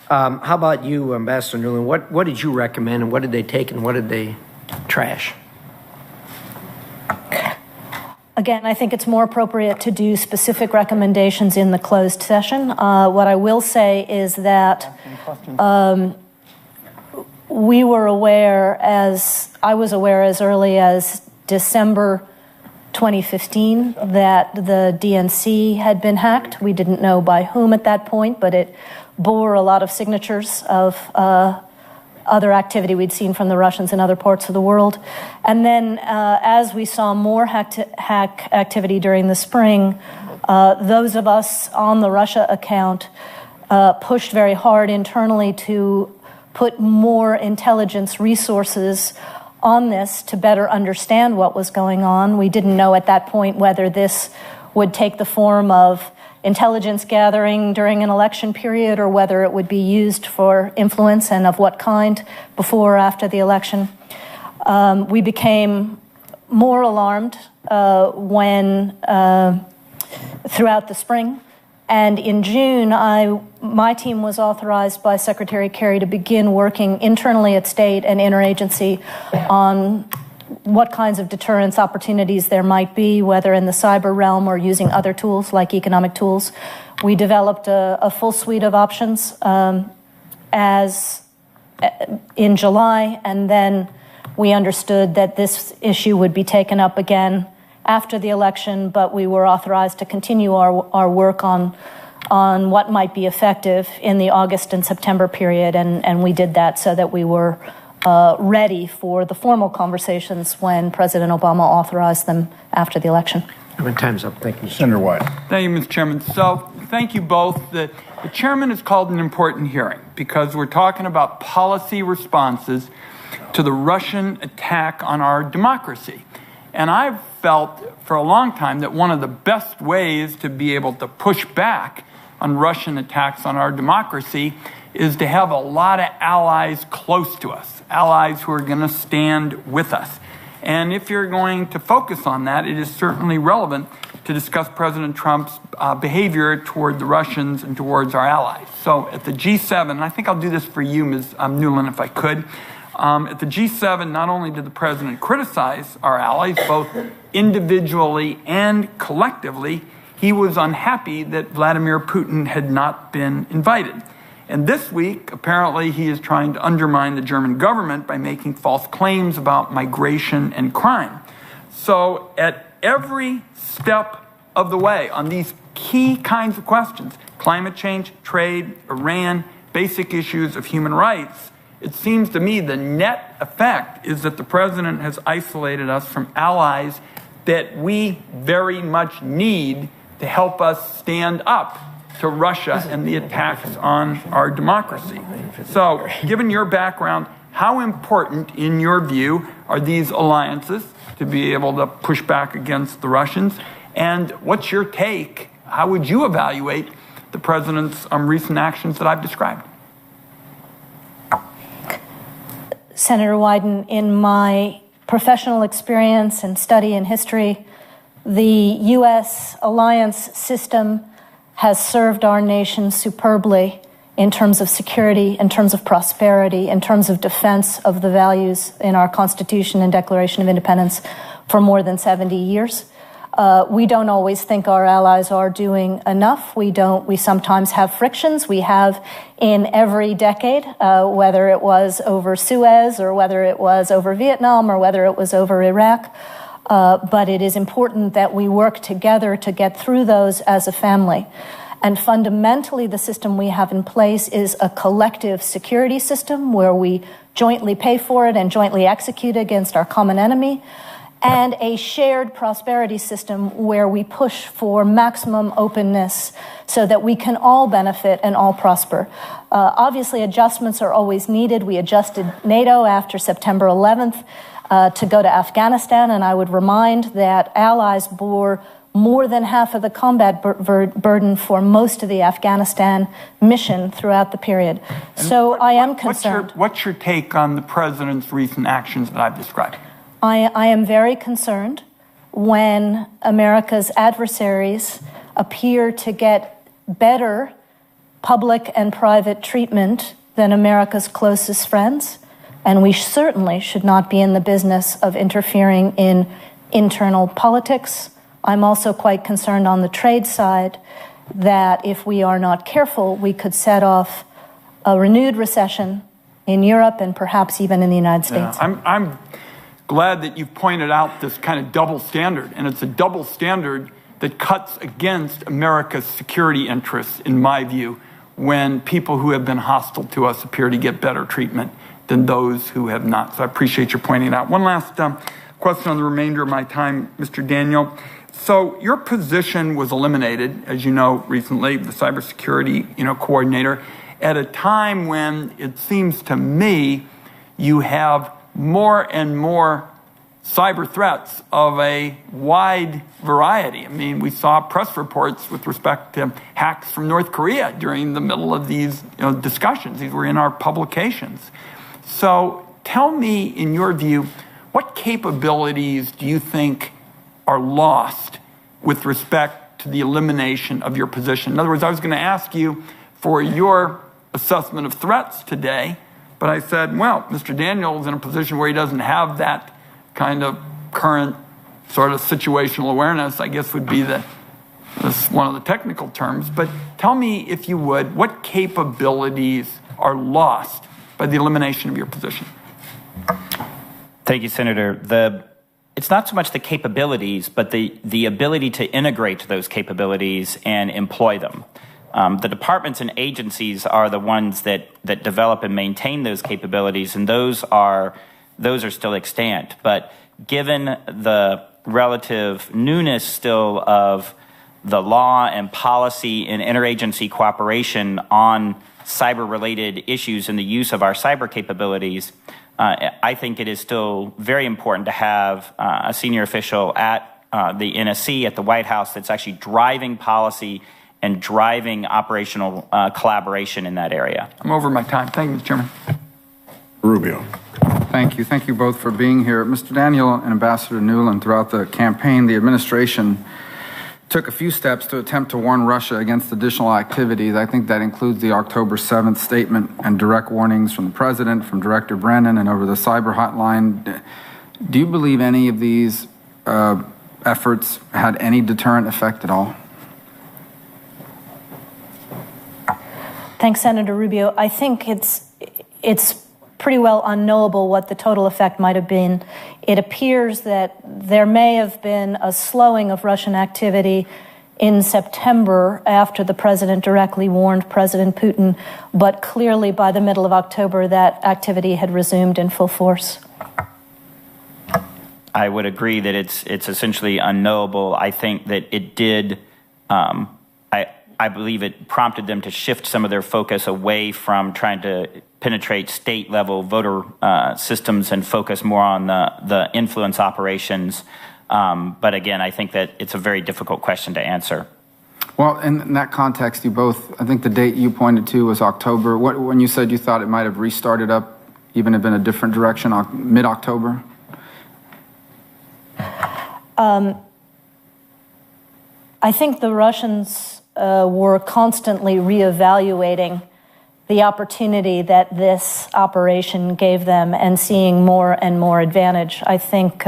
How about you, Ambassador Newland? What did you recommend, and what did they take, and what did they trash? Again, I think it's more appropriate to do specific recommendations in the closed session. What I will say is that we were aware, I was aware as early as December 2015 that the DNC had been hacked. We didn't know by whom at that point, but it bore a lot of signatures of other activity we'd seen from the Russians in other parts of the world. And then as we saw more hack activity during the spring, those of us on the Russia account pushed very hard internally to put more intelligence resources on this to better understand what was going on. We didn't know at that point whether this would take the form of intelligence gathering during an election period or whether it would be used for influence and of what kind before or after the election. We became more alarmed when throughout the spring. And in June, my team was authorized by Secretary Kerry to begin working internally at state and interagency on what kinds of deterrence opportunities there might be, whether in the cyber realm or using other tools like economic tools. We developed a full suite of options in July, and then we understood that this issue would be taken up again after the election, but we were authorized to continue our work on what might be effective in the August and September period, and we did that so that we were ready for the formal conversations when President Obama authorized them after the election. Time's up. Thank you. Senator White. Thank you, Mr. Chairman. So thank you both. The chairman has called an important hearing because we're talking about policy responses to the Russian attack on our democracy. And I've felt for a long time that one of the best ways to be able to push back on Russian attacks on our democracy is to have a lot of allies close to us, allies who are going to stand with us. And if you're going to focus on that, it is certainly relevant to discuss President Trump's behavior toward the Russians and towards our allies. So at the G7, and I think I'll do this for you, Ms. Newland, if I could, at the G7, not only did the president criticize our allies, both individually and collectively, he was unhappy that Vladimir Putin had not been invited. And this week, apparently, he is trying to undermine the German government by making false claims about migration and crime. So at every step of the way on these key kinds of questions, climate change, trade, Iran, basic issues of human rights, it seems to me the net effect is that the president has isolated us from allies that we very much need to help us stand up to Russia and the attacks on our democracy. So, given your background, how important, in your view, are these alliances to be able to push back against the Russians? And what's your take? How would you evaluate the president's recent actions that I've described? Senator Wyden, in my professional experience and study in history, the U.S. alliance system has served our nation superbly in terms of security, in terms of prosperity, in terms of defense of the values in our Constitution and Declaration of Independence for more than 70 years. We don't always think our allies are doing enough. We sometimes have frictions. We have in every decade, whether it was over Suez or whether it was over Vietnam or whether it was over Iraq. But it is important that we work together to get through those as a family. And fundamentally, the system we have in place is a collective security system where we jointly pay for it and jointly execute against our common enemy, and a shared prosperity system where we push for maximum openness so that we can all benefit and all prosper. Obviously, adjustments are always needed. We adjusted NATO after September 11th to go to Afghanistan, and I would remind that allies bore more than half of the combat burden for most of the Afghanistan mission throughout the period. So I am concerned. What's your take on the president's recent actions that I've described? I am very concerned when America's adversaries appear to get better public and private treatment than America's closest friends, and we certainly should not be in the business of interfering in internal politics. I'm also quite concerned on the trade side that if we are not careful, we could set off a renewed recession in Europe and perhaps even in the United States. I'm glad that you've pointed out this kind of double standard, and it's a double standard that cuts against America's security interests, in my view, when people who have been hostile to us appear to get better treatment than those who have not. So I appreciate your pointing it out. One last question on the remainder of my time, Mr. Daniel. So your position was eliminated, as you know, recently, the cybersecurity coordinator, at a time when it seems to me you have more and more cyber threats of a wide variety. I mean, we saw press reports with respect to hacks from North Korea during the middle of these discussions. These were in our publications. So tell me, in your view, what capabilities do you think are lost with respect to the elimination of your position? In other words, I was going to ask you for your assessment of threats today, but I said, well, Mr. Daniel is in a position where he doesn't have that kind of current sort of situational awareness, I guess would be one of the technical terms. But tell me, if you would, what capabilities are lost by the elimination of your position? Thank you, Senator. It's not so much the capabilities, but the ability to integrate those capabilities and employ them. The departments and agencies are the ones that develop and maintain those capabilities, and those are still extant. But given the relative newness still of the law and policy and interagency cooperation on cyber-related issues and the use of our cyber capabilities, I think it is still very important to have a senior official at the NSC, at the White House, that's actually driving policy and driving operational collaboration in that area. I'm over my time. Thank you, Mr. Chairman. Rubio. Thank you. Thank you both for being here. Mr. Daniel and Ambassador Nuland, throughout the campaign, the administration took a few steps to attempt to warn Russia against additional activities. I think that includes the October 7th statement and direct warnings from the president, from Director Brennan, and over the cyber hotline. Do you believe any of these efforts had any deterrent effect at all? Thanks, Senator Rubio. I think it's pretty well unknowable what the total effect might have been. It appears that there may have been a slowing of Russian activity in September after the president directly warned President Putin, but clearly by the middle of October that activity had resumed in full force. I would agree that it's essentially unknowable. I think that it did, I believe it prompted them to shift some of their focus away from trying to penetrate state-level voter systems and focus more on the influence operations. But again, I think that it's a very difficult question to answer. Well, in that context, you both, I think the date you pointed to was October. When you said you thought it might have restarted up, even if in a different direction, mid-October? I think the Russians were constantly reevaluating the opportunity that this operation gave them and seeing more and more advantage. I think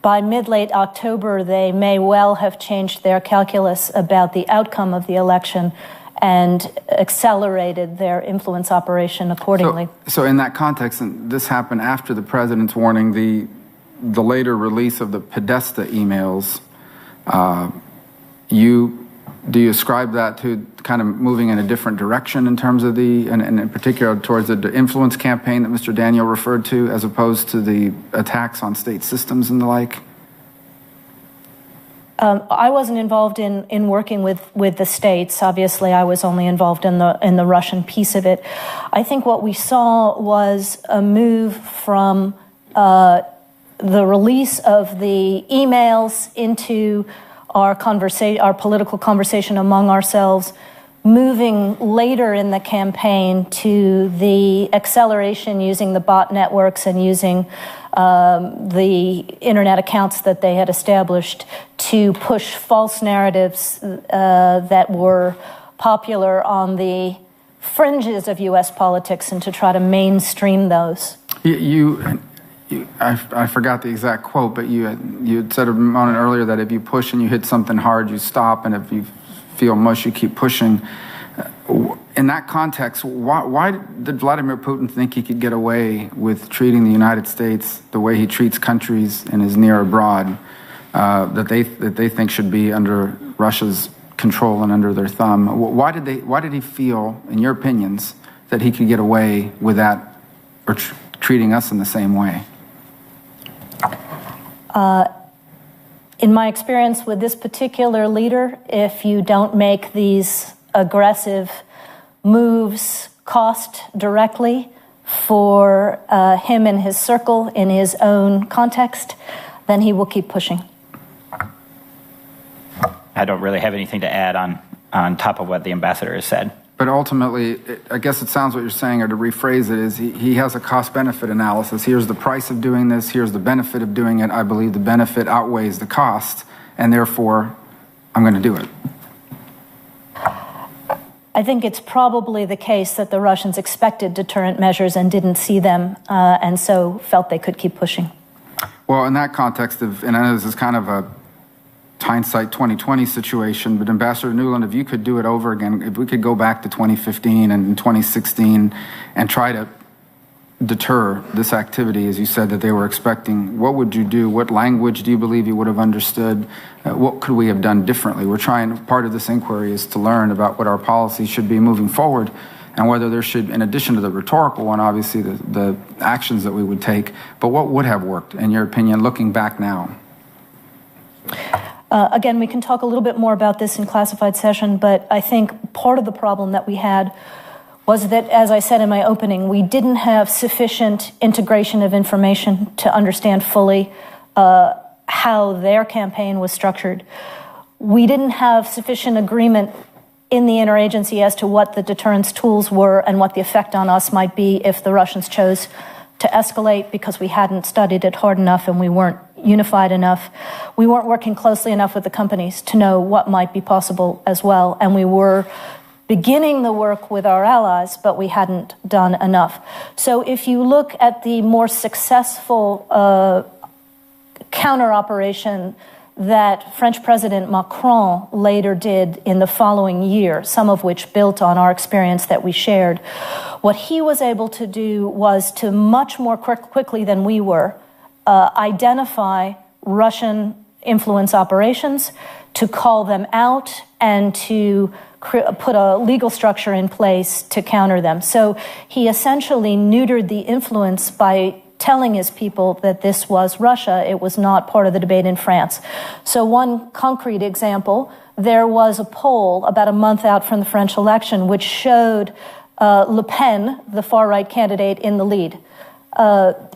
by mid-late October, they may well have changed their calculus about the outcome of the election and accelerated their influence operation accordingly. So in that context, and this happened after the president's warning, the later release of the Podesta emails, do you ascribe that to kind of moving in a different direction in terms of and in particular towards the influence campaign that Mr. Daniel referred to, as opposed to the attacks on state systems and the like? I wasn't involved in working with the states. Obviously, I was only involved in the Russian piece of it. I think what we saw was a move from the release of the emails into our political conversation among ourselves, moving later in the campaign to the acceleration using the bot networks and using the internet accounts that they had established to push false narratives that were popular on the fringes of U.S. politics and to try to mainstream those. I forgot the exact quote, but you had said a moment earlier that if you push and you hit something hard, you stop, and if you feel mush, you keep pushing. In that context, why did Vladimir Putin think he could get away with treating the United States the way he treats countries in his near abroad that they think should be under Russia's control and under their thumb? Why did he feel, in your opinions, that he could get away with that or treating us in the same way? In my experience with this particular leader, if you don't make these aggressive moves cost directly for him and his circle in his own context, then he will keep pushing. I don't really have anything to add on top of what the ambassador has said. But ultimately, I guess it sounds what you're saying, or to rephrase it, is he has a cost-benefit analysis. Here's the price of doing this. Here's the benefit of doing it. I believe the benefit outweighs the cost, and therefore, I'm going to do it. I think it's probably the case that the Russians expected deterrent measures and didn't see them, and so felt they could keep pushing. Well, in that context, and I know this is kind of a hindsight 2020 situation, but Ambassador Nuland, if you could do it over again, if we could go back to 2015 and 2016 and try to deter this activity, as you said that they were expecting, what would you do? What language do you believe you would have understood? What could we have done differently? We're trying, part of this inquiry is to learn about what our policy should be moving forward and whether there should, in addition to the rhetorical one, obviously the actions that we would take, but what would have worked, in your opinion, looking back now? Again, we can talk a little bit more about this in classified session, but I think part of the problem that we had was that, as I said in my opening, we didn't have sufficient integration of information to understand fully how their campaign was structured. We didn't have sufficient agreement in the interagency as to what the deterrence tools were and what the effect on us might be if the Russians chose to escalate, because we hadn't studied it hard enough and we weren't unified enough. We weren't working closely enough with the companies to know what might be possible as well. And we were beginning the work with our allies, but we hadn't done enough. So if you look at the more successful counter-operation that French President Macron later did in the following year, some of which built on our experience that we shared, what he was able to do was to much more quickly than we were identify Russian influence operations, to call them out and to put a legal structure in place to counter them. So he essentially neutered the influence by telling his people that this was Russia. It was not part of the debate in France. So one concrete example, there was a poll about a month out from the French election which showed Le Pen, the far-right candidate, in the lead.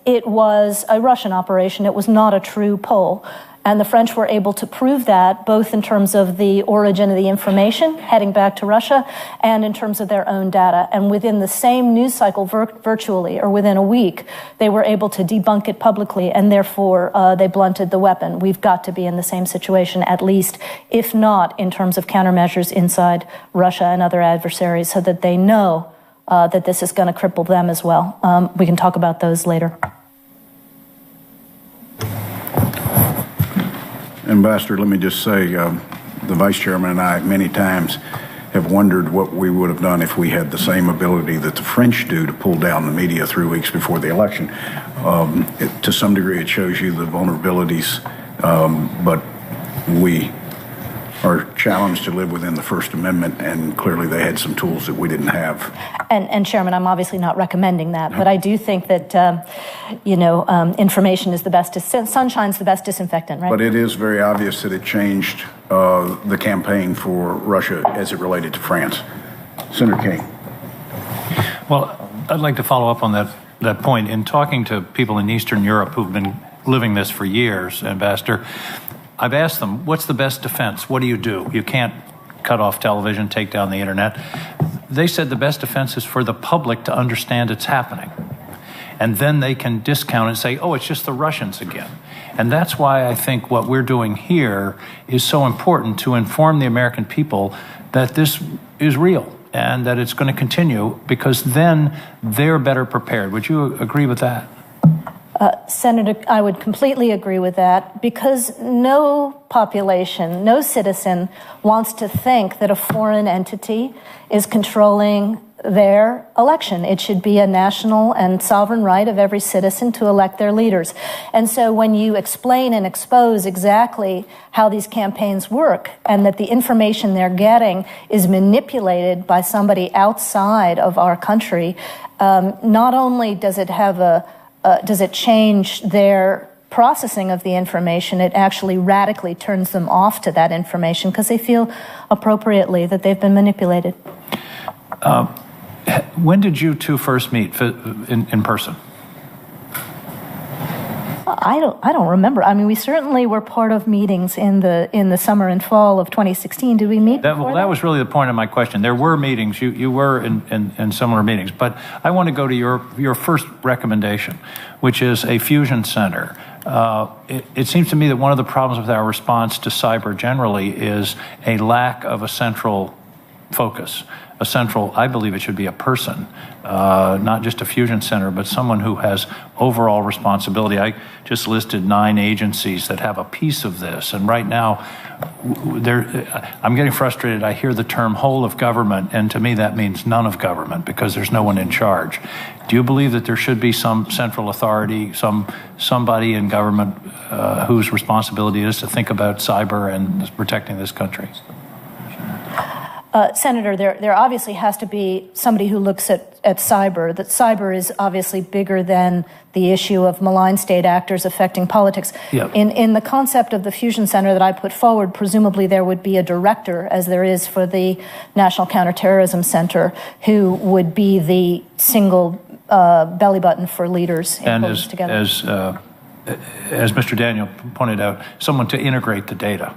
It was a Russian operation. It was not a true poll. And the French were able to prove that, both in terms of the origin of the information heading back to Russia and in terms of their own data. And within the same news cycle, virtually, or within a week, they were able to debunk it publicly, and therefore they blunted the weapon. We've got to be in the same situation, at least, if not in terms of countermeasures inside Russia and other adversaries, so that they know that this is going to cripple them as well. We can talk about those later. Ambassador, let me just say, the Vice Chairman and I many times have wondered what we would have done if we had the same ability that the French do to pull down the media 3 weeks before the election. To some degree, it shows you the vulnerabilities, but we are challenged to live within the First Amendment, and clearly they had some tools that we didn't have. And Chairman, I'm obviously not recommending that, but I do think that, information is the best, sunshine's the best disinfectant, right? But it is very obvious that it changed the campaign for Russia as it related to France. Senator King. Well, I'd like to follow up on that point. In talking to people in Eastern Europe who've been living this for years, Ambassador, I've asked them, what's the best defense? What do? You can't cut off television, take down the internet. They said the best defense is for the public to understand it's happening. And then they can discount and say, oh, it's just the Russians again. And that's why I think what we're doing here is so important, to inform the American people that this is real and that it's going to continue, because then they're better prepared. Would you agree with that? Senator, I would completely agree with that, because no population, no citizen wants to think that a foreign entity is controlling their election. It should be a national and sovereign right of every citizen to elect their leaders. And so when you explain and expose exactly how these campaigns work, and that the information they're getting is manipulated by somebody outside of our country, not only does it have does it change their processing of the information, it actually radically turns them off to that information because they feel appropriately that they've been manipulated. When did you two first meet in person? I don't remember. I mean, we certainly were part of meetings in the summer and fall of 2016. Did we meet before that? That was really the point of my question. There were meetings. You were in similar meetings. But I want to go to your first recommendation, which is a fusion center. It seems to me that one of the problems with our response to cyber generally is a lack of a central focus. I believe it should be a person, not just a fusion center, but someone who has overall responsibility. I just listed 9 agencies that have a piece of this, and right now, I'm getting frustrated. I hear the term whole of government, and to me that means none of government, because there's no one in charge. Do you believe that there should be some central authority, somebody in government whose responsibility it is to think about cyber and protecting this country? Senator, there obviously has to be somebody who looks at cyber. That cyber is obviously bigger than the issue of malign state actors affecting politics. Yep. In the concept of the fusion center that I put forward, presumably there would be a director, as there is for the National Counterterrorism Center, who would be the single belly button for leaders in pulling this together. As Mr. Daniel pointed out, someone to integrate the data.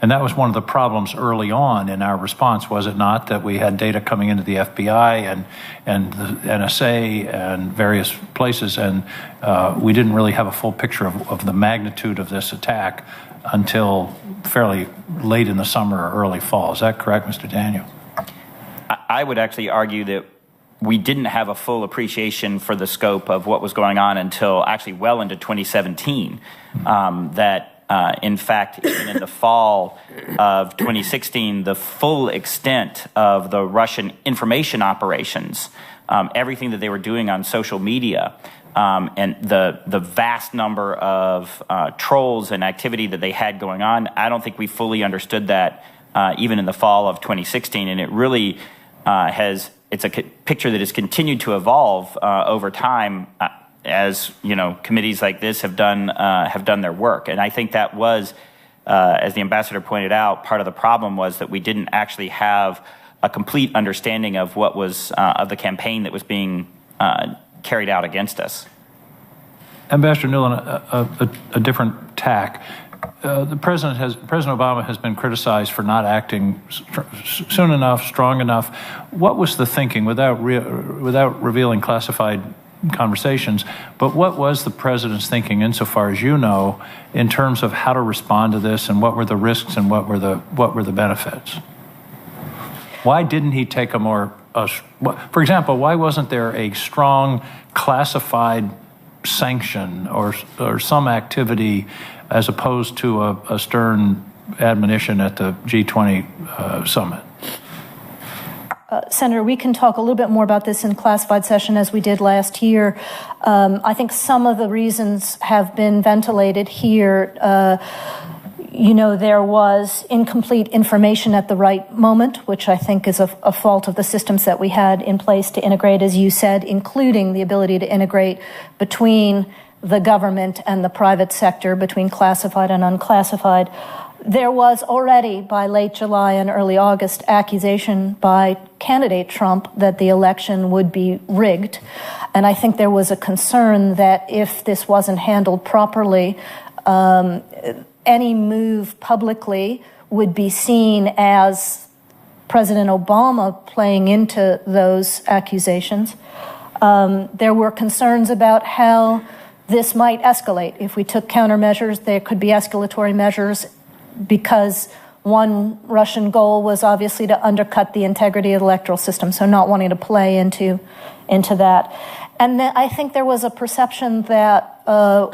And that was one of the problems early on in our response, was it not? That we had data coming into the FBI and the NSA and various places, and we didn't really have a full picture of the magnitude of this attack until fairly late in the summer or early fall. Is that correct, Mr. Daniel? I would actually argue that we didn't have a full appreciation for the scope of what was going on until actually well into 2017. In fact, even in the fall of 2016, the full extent of the Russian information operations, everything that they were doing on social media, and the vast number of trolls and activity that they had going on. I don't think we fully understood that even in the fall of 2016, and it really it's a picture that has continued to evolve over time as committees like this have done their work. And I think that was, as the ambassador pointed out, part of the problem was that we didn't actually have a complete understanding of what was of the campaign that was being carried out against us. Ambassador Newland, a different tack. President Obama has been criticized for not acting soon enough, strong enough. What was the thinking, without revealing classified conversations, but what was the president's thinking, insofar as you know, in terms of how to respond to this, and what were the risks and what were the benefits? Why didn't he take a more, for example, why wasn't there a strong classified sanction or some activity as opposed to a stern admonition at the G20 summit? Senator, we can talk a little bit more about this in classified session as we did last year. I think some of the reasons have been ventilated here. There was incomplete information at the right moment, which I think is a fault of the systems that we had in place to integrate, as you said, including the ability to integrate between the government and the private sector, between classified and unclassified. There was already, by late July and early August, accusation by candidate Trump that the election would be rigged. And I think there was a concern that if this wasn't handled properly, any move publicly would be seen as President Obama playing into those accusations. There were concerns about how this might escalate. If we took countermeasures, there could be escalatory measures, because one Russian goal was obviously to undercut the integrity of the electoral system, so not wanting to play into that. And then I think there was a perception that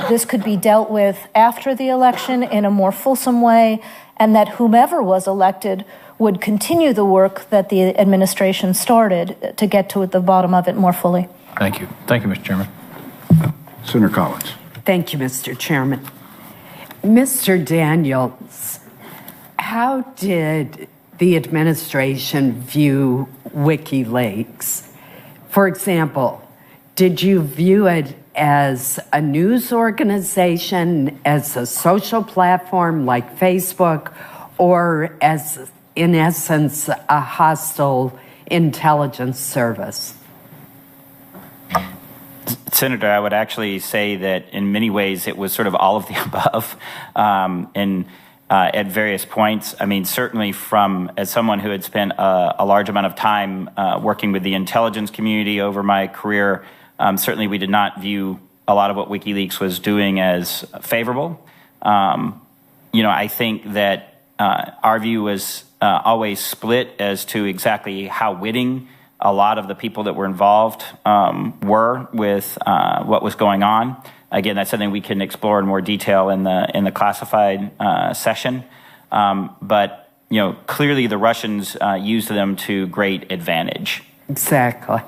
this could be dealt with after the election in a more fulsome way, and that whomever was elected would continue the work that the administration started to get to the bottom of it more fully. Thank you. Thank you, Mr. Chairman. Senator Collins. Thank you, Mr. Chairman. Mr. Daniels, how did the administration view WikiLeaks? For example, did you view it as a news organization, as a social platform like Facebook, or as, in essence, a hostile intelligence service? Senator, I would actually say that in many ways it was sort of all of the above, at various points. I mean, certainly as someone who had spent a large amount of time working with the intelligence community over my career, certainly we did not view a lot of what WikiLeaks was doing as favorable. I think that our view was always split as to exactly how witting a lot of the people that were involved were with what was going on. Again, that's something we can explore in more detail in the classified session. But clearly the Russians used them to great advantage. Exactly.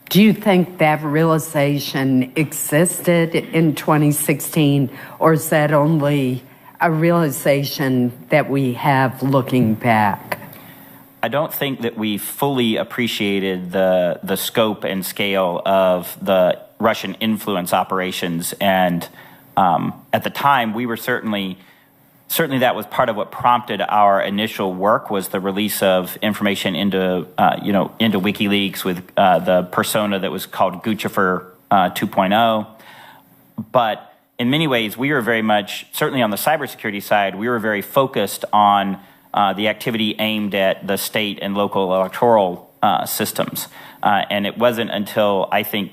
Do you think that realization existed in 2016, or is that only a realization that we have looking back? I don't think that we fully appreciated the scope and scale of the Russian influence operations, and at the time we were certainly that was part of what prompted our initial work, was the release of information into WikiLeaks with the persona that was called Guccifer 2.0. But in many ways, we were very much, certainly on the cybersecurity side, we were very focused on the activity aimed at the state and local electoral systems. And it wasn't until, I think,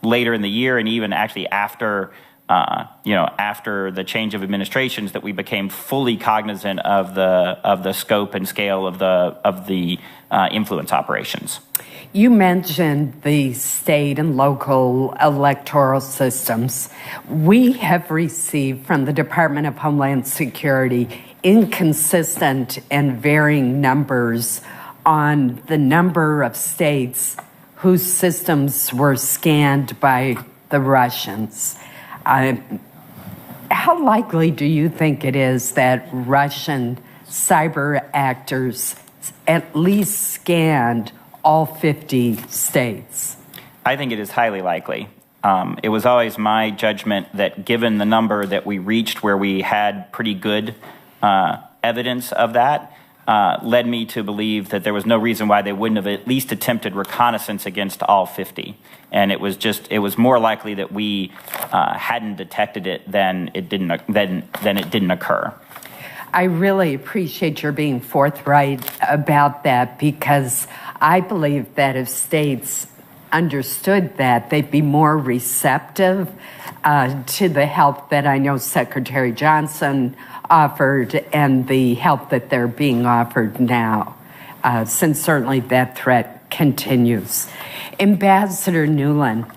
later in the year, and even actually after the change of administrations, that we became fully cognizant of the scope and scale of the influence operations. You mentioned the state and local electoral systems. We have received from the Department of Homeland Security inconsistent and varying numbers on the number of states whose systems were scanned by the Russians. How likely do you think it is that Russian cyber actors at least scanned all 50 states? I think it is highly likely. It was always my judgment that given the number that we reached where we had pretty good evidence of that, led me to believe that there was no reason why they wouldn't have at least attempted reconnaissance against all 50. And it was more likely that we hadn't detected it than it didn't occur. I really appreciate your being forthright about that, because I believe that if states understood that, they'd be more receptive to the help that I know Secretary Johnson offered and the help that they're being offered now, since certainly that threat continues. Ambassador Nuland,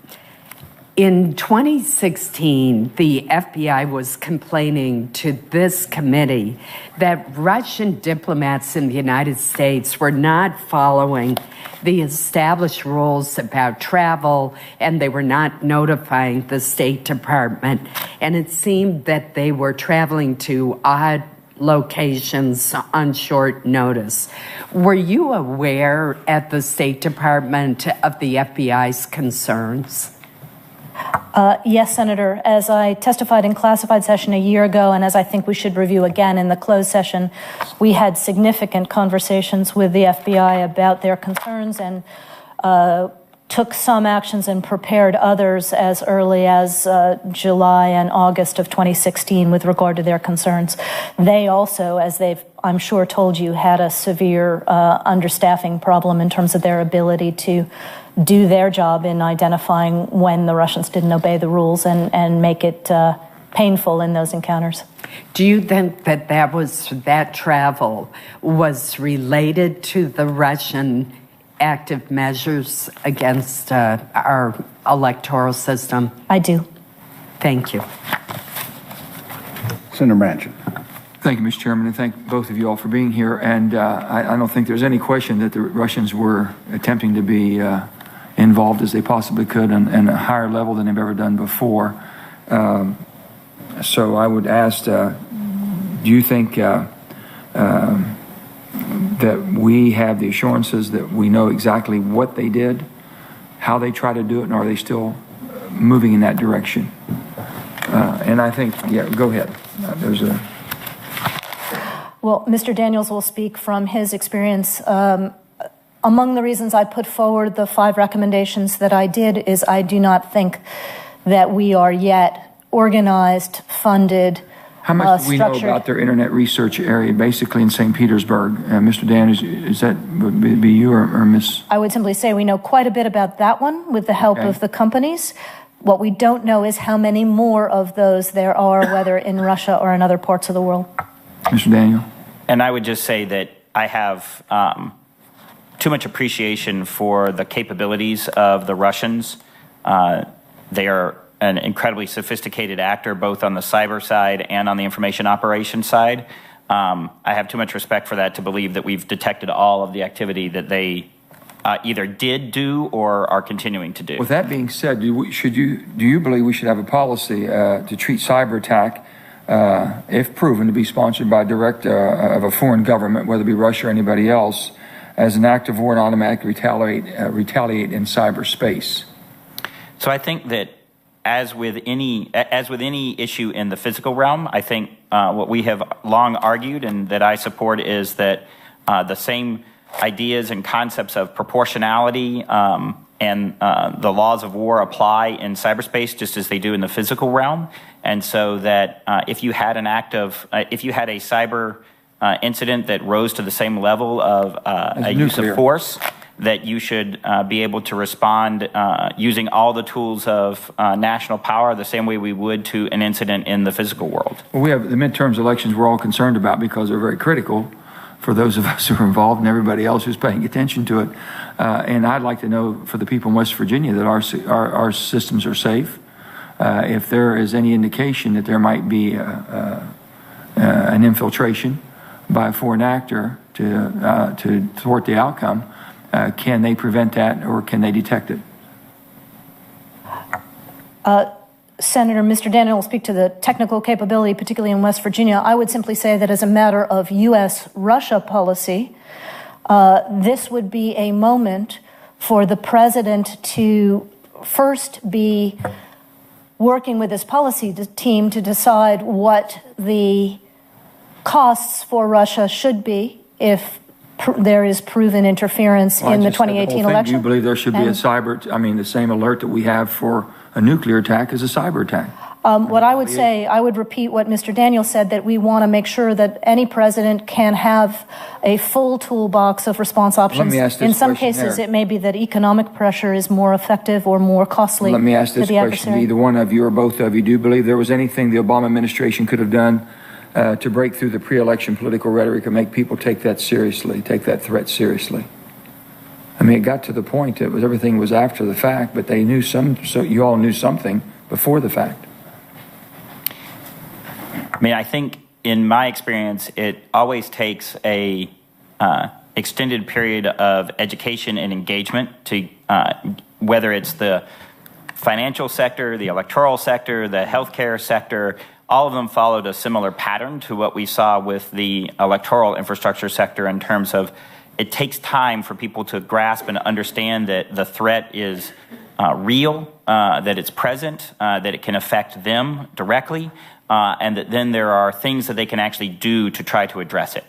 in 2016, the FBI was complaining to this committee that Russian diplomats in the United States were not following the established rules about travel, and they were not notifying the State Department. And it seemed that they were traveling to odd locations on short notice. Were you aware at the State Department of the FBI's concerns? Yes, Senator. As I testified in classified session a year ago, and as I think we should review again in the closed session, we had significant conversations with the FBI about their concerns and took some actions and prepared others as early as July and August of 2016 with regard to their concerns. They also, as they've, I'm sure, told you, had a severe understaffing problem in terms of their ability to do their job in identifying when the Russians didn't obey the rules and make it painful in those encounters. Do you think that that travel was related to the Russian active measures against our electoral system? I do. Thank you. Senator Manchin. Thank you, Mr. Chairman, and thank both of you all for being here. And I don't think there's any question that the Russians were attempting to be involved as they possibly could on a higher level than they've ever done before. So I would ask, do you think that we have the assurances that we know exactly what they did, how they try to do it, and are they still moving in that direction? And I think, yeah, go ahead. Well, Mr. Daniels will speak from his experience. Among the reasons I put forward the 5 recommendations that I did is I do not think that we are yet organized, funded, How much do we know about their internet research area, basically in St. Petersburg? Mr. Dan, is that would be you or Ms.? I would simply say we know quite a bit about that one with the help of the companies. What we don't know is how many more of those there are, whether in Russia or in other parts of the world. Mr. Daniel? And I would just say that I have too much appreciation for the capabilities of the Russians. They are an incredibly sophisticated actor, both on the cyber side and on the information operations side. I have too much respect for that to believe that we've detected all of the activity that they either did do or are continuing to do. With that being said, do you believe we should have a policy to treat cyber attack, if proven to be sponsored by direct of a foreign government, whether it be Russia or anybody else, as an act of war and automatically retaliate in cyberspace? So I think that as with any issue in the physical realm, I think what we have long argued and that I support is that the same ideas and concepts of proportionality and the laws of war apply in cyberspace just as they do in the physical realm. And so that if you had if you had a cyber incident that rose to the same level of a use of force, that you should be able to respond using all the tools of national power the same way we would to an incident in the physical world. Well, we have the midterms elections we're all concerned about because they're very critical for those of us who are involved and everybody else who's paying attention to it. And I'd like to know for the people in West Virginia that our systems are safe. If there is any indication that there might be an infiltration by a foreign actor to thwart the outcome, can they prevent that, or can they detect it? Senator, Mr. Daniel will speak to the technical capability, particularly in West Virginia. I would simply say that as a matter of U.S.-Russia policy, this would be a moment for the president to first be working with his policy team to decide what the costs for Russia should be if there is proven interference in the 2018 election. Do you believe there should be the same alert that we have for a nuclear attack as a cyber attack? What I would say, I would repeat what Mr. Daniel said, that we want to make sure that any president can have a full toolbox of response options. Let me ask this In some question cases, there. it may be that economic pressure is more effective or more costly. Let me ask this to the question to adversary. either one of you or both of you. Do you believe there was anything the Obama administration could have done to break through the pre-election political rhetoric and make people take that seriously, take that threat seriously? I mean, it got to the point that everything was after the fact, but they knew so you all knew something before the fact. I mean, I think in my experience, it always takes a extended period of education and engagement to whether it's the financial sector, the electoral sector, the healthcare sector. All of them followed a similar pattern to what we saw with the electoral infrastructure sector in terms of it takes time for people to grasp and understand that the threat is real, that it's present, that it can affect them directly, and that then there are things that they can actually do to try to address it.